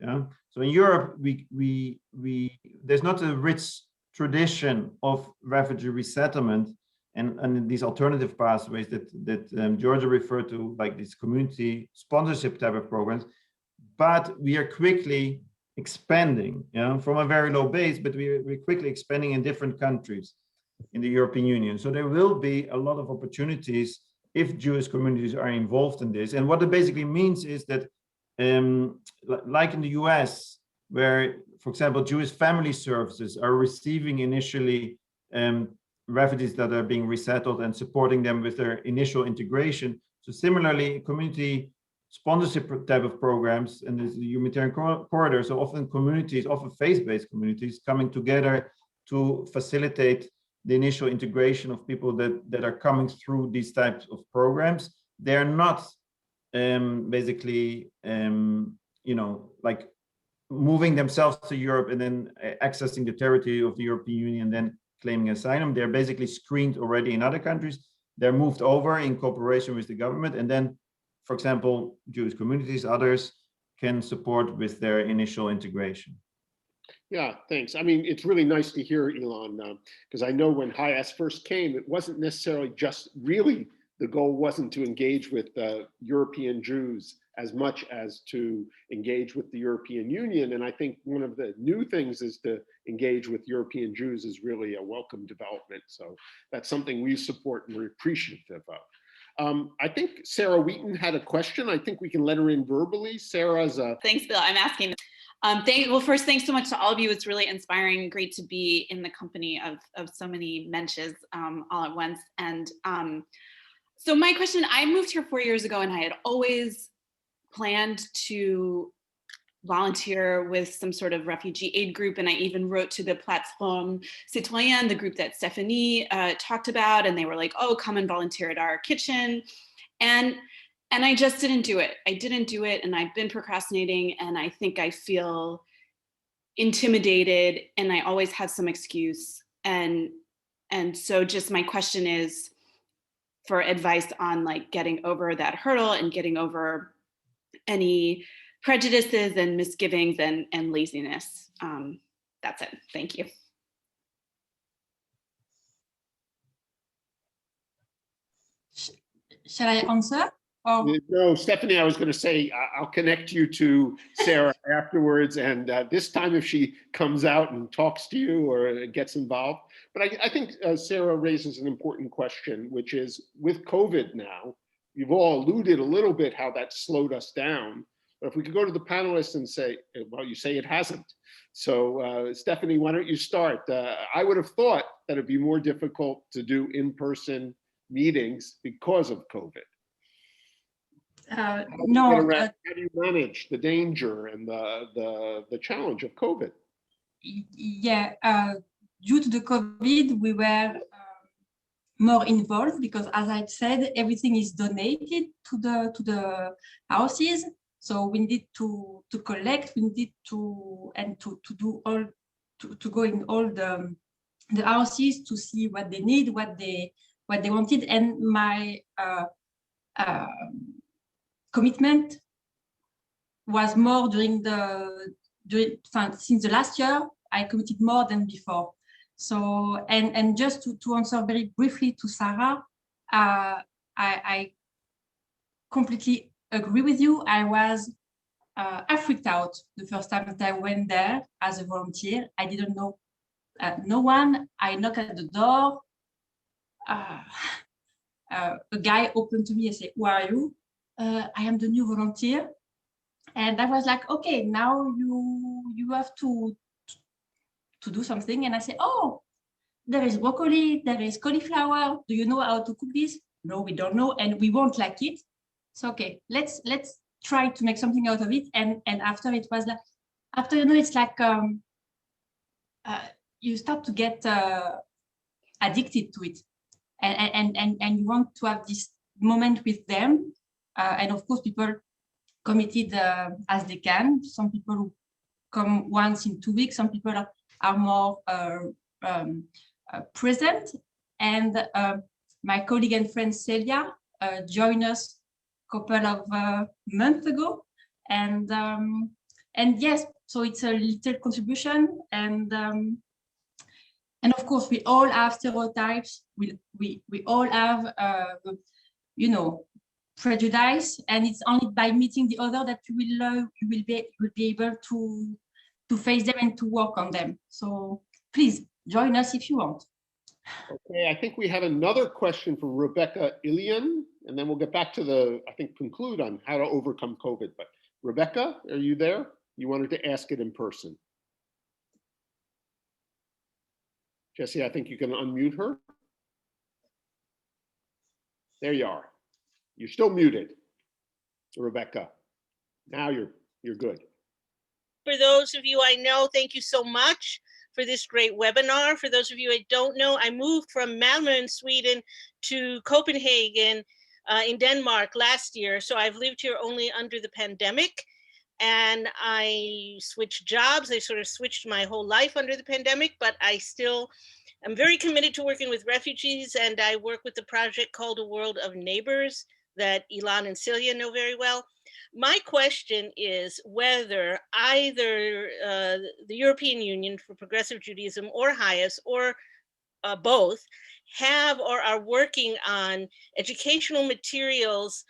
So in Europe, there's not a rich tradition of refugee resettlement and these alternative pathways that Georgia referred to, like these community sponsorship type of programs. But we are quickly expanding, from a very low base, but we're quickly expanding in different countries in the European Union. So there will be a lot of opportunities if Jewish communities are involved in this. And what it basically means is that, like in the US, where, for example, Jewish family services are receiving initially refugees that are being resettled and supporting them with their initial integration. So similarly, community sponsorship type of programs and there's the humanitarian corridor. So often communities, often faith-based communities, coming together to facilitate the initial integration of people that are coming through these types of programs. They're not basically, like moving themselves to Europe and then accessing the territory of the European Union and then claiming asylum. They're basically screened already in other countries. They're moved over in cooperation with the government, and then, for example, Jewish communities, others can support with their initial integration.
Yeah, thanks. I mean, it's really nice to hear, Elon, because I know when HIAS first came, it wasn't necessarily just really, the goal wasn't to engage with European Jews as much as to engage with the European Union. And I think one of the new things is to engage with European Jews is really a welcome development. So that's something we support and we're appreciative of. I think Sarah Wheaton had a question. I think we can let her in verbally. Sarah's a...
Thanks, Bill. I'm asking. Well, first, thanks so much to all of you. It's really inspiring. Great to be in the company of so many mensches all at once. And so my question, I moved here 4 years ago and I had always planned to volunteer with some sort of refugee aid group. And I even wrote to the Plateforme Citoyenne, the group that Stephanie talked about. And they were like, oh, come and volunteer at our kitchen. And I just didn't do it. I didn't do it. And I've been procrastinating. And I think I feel intimidated and I always have some excuse. And so just my question is for advice on like getting over that hurdle and getting over any prejudices and misgivings and laziness. That's it. Thank you.
Shall I answer? Or?
No, Stephanie, I was going to say, I'll connect you to Sarah afterwards. And this time, if she comes out and talks to you or gets involved. But I think Sarah raises an important question, which is with COVID now, you've all alluded a little bit how that slowed us down. But if we could go to the panelists and say, well, you say it hasn't. So Stephanie, why don't you start? I would have thought that it'd be more difficult to do in-person meetings because of COVID.
No.
How do you manage the danger and the challenge of COVID?
Yeah, due to the COVID, we were more involved because, as I said, everything is donated to the houses. So we need to collect, we need to do all to go in all the houses to see what they need, what they wanted, and my commitment was more since the last year. I committed more than before. So and just to answer very briefly to Sarah, I completely agree with you. I freaked out the first time that I went there as a volunteer. I didn't know no one. I knocked at the door. A guy opened to me and said, "Who are you?" I am the new volunteer. And I was like, okay, now you have to do something. And I said, oh, there is broccoli, there is cauliflower. Do you know how to cook this? No, we don't know, and we won't like it. So okay, let's try to make something out of it. And after it was like, after it's like you start to get addicted to it, and you want to have this moment with them. And of course, people committed as they can. Some people who come once in 2 weeks. Some people are more present. And my colleague and friend Celia joined us a couple of months ago. And yes, so it's a little contribution. And of course, we all have stereotypes. We all have, prejudice, and it's only by meeting the other that you will be able to face them and to work on them. So please join us if you want.
Okay, I think we have another question from Rebecca Ilian, and then we'll get back to conclude on how to overcome COVID. But Rebecca, are you there? You wanted to ask it in person. Jesse, I think you can unmute her. There you are. You're still muted, Rebecca. Now you're good.
For those of you I know, thank you so much for this great webinar. For those of you I don't know, I moved from Malmö in Sweden to Copenhagen in Denmark last year. So I've lived here only under the pandemic, and I switched jobs. I sort of switched my whole life under the pandemic, but I'm very committed to working with refugees, and I work with a project called A World of Neighbors that Ilan and Celia know very well. My question is whether either the European Union for Progressive Judaism or HIAS or both have or are working on educational materials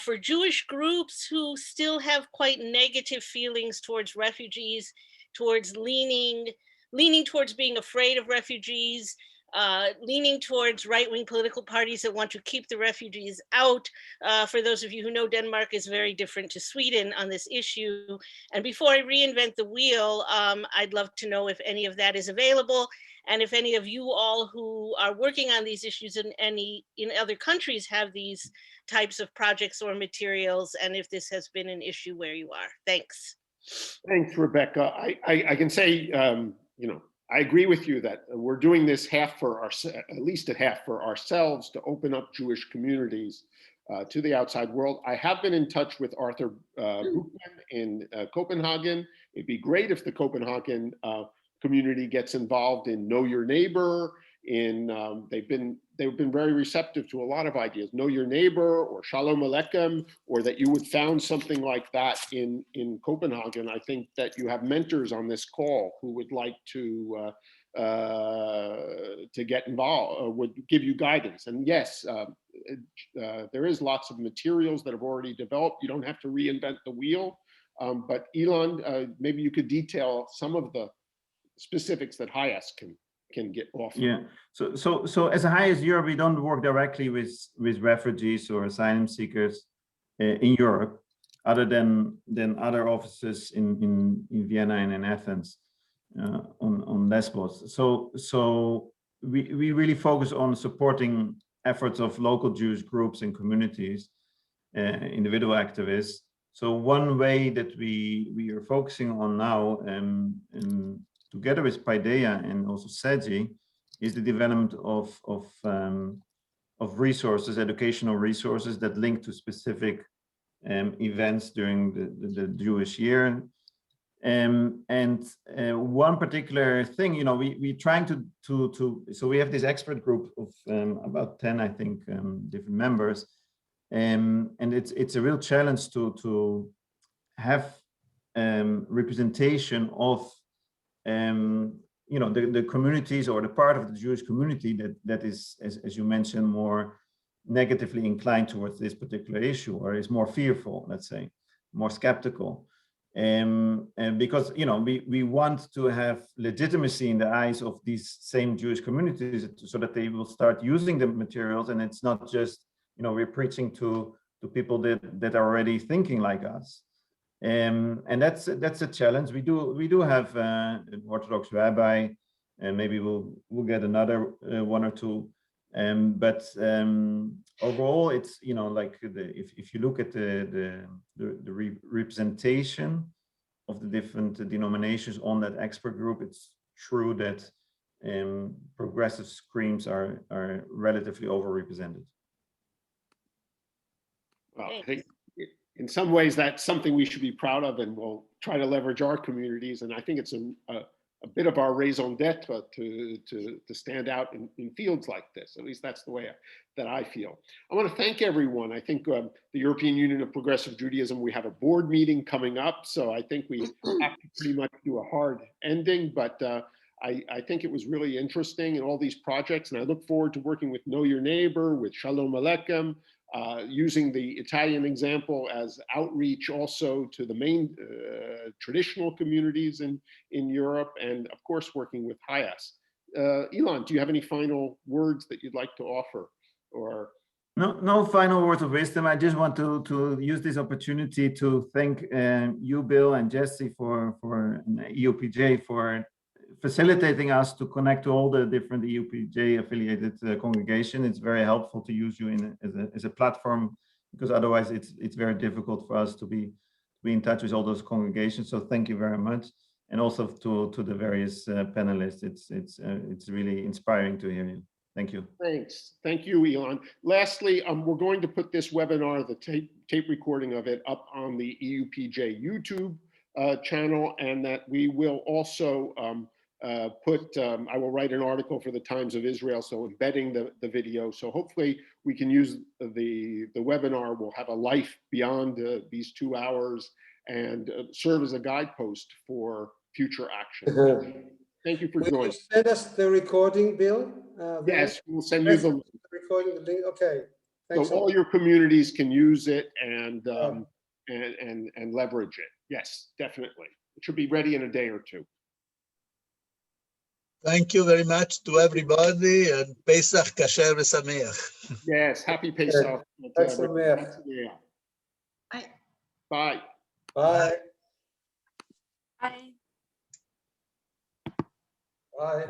for Jewish groups who still have quite negative feelings towards refugees, towards leaning towards being afraid of refugees, leaning towards right-wing political parties that want to keep the refugees out. For those of you who know, Denmark is very different to Sweden on this issue. And before I reinvent the wheel, I'd love to know if any of that is available, and if any of you all who are working on these issues in other countries have these types of projects or materials, and if this has been an issue where you are. Thanks.
Thanks, Rebecca. I can say, I agree with you that we're doing this at least half for ourselves, to open up Jewish communities to the outside world. I have been in touch with Arthur Buchman in Copenhagen. It'd be great if the Copenhagen community gets involved in Know Your Neighbor they've been very receptive to a lot of ideas. Know your neighbor, or Shalom Aleichem, or that you would found something like that in Copenhagen. I think that you have mentors on this call who would like to get involved, would give you guidance. And yes, there is lots of materials that have already developed. You don't have to reinvent the wheel. But Ilan, maybe you could detail some of the specifics that HIAS can get off.
Yeah. So as a HIAS Europe, we don't work directly with refugees or asylum seekers in Europe, other than other offices in Vienna and in Athens on Lesbos. So we really focus on supporting efforts of local Jewish groups and communities, individual activists. So one way that we are focusing on now, and together with Paideia and also SEGI, is the development of resources, educational resources that link to specific events during the Jewish year. One particular thing, we trying to so we have this expert group of about 10, I think, different members, and it's a real challenge to have representation of the communities, or the part of the Jewish community that is, as you mentioned, more negatively inclined towards this particular issue, or is more fearful, let's say, more skeptical. And because we want to have legitimacy in the eyes of these same Jewish communities, so that they will start using the materials, and it's not just we're preaching to people that are already thinking like us. And that's a challenge. We do have an Orthodox rabbi, and maybe we'll get another one or two. But overall, it's like if you look at the representation of the different denominations on that expert group, it's true that progressive streams are relatively overrepresented.
Well, I think in some ways that's something we should be proud of, and we'll try to leverage our communities. And I think it's a bit of our raison d'etre to stand out in fields like this. At least that's the way that I feel. I want to thank everyone. I think the European Union of Progressive Judaism, we have a board meeting coming up, so I think we have to pretty much do a hard ending, but I think it was really interesting in all these projects, and I look forward to working with Know Your Neighbor, with Shalom Aleichem, using the Italian example as outreach also to the main traditional communities in Europe, and of course working with HIAS. Ilan, do you have any final words that you'd like to offer? Or
no final words of wisdom. I just want to use this opportunity to thank you, Bill, and Jesse for EUPJ for facilitating us to connect to all the different EUPJ affiliated congregation. It's very helpful to use you as a platform, because otherwise it's very difficult for us to be in touch with all those congregations. So thank you very much, and also to the various panelists. It's really inspiring to hear you. Thank you.
Thanks. Thank you, Ilan. Lastly, we're going to put this webinar, the tape recording of it, up on the EUPJ YouTube channel, and that we will also I will write an article for the Times of Israel, so embedding the video. So hopefully we can use the webinar will have a life beyond these 2 hours, and serve as a guidepost for future action. Thank you for joining.
Will you send us the recording, Bill?
Yes, we'll send you the
recording link. Okay. Thanks.
So all your communities can use it and leverage it. Yes, definitely. It should be ready in a day or two.
Thank you very much to everybody, and Pesach Kasher v'Sameach.
Yes, happy Pesach.
Bye.
Bye.
Bye.
Bye.
Bye.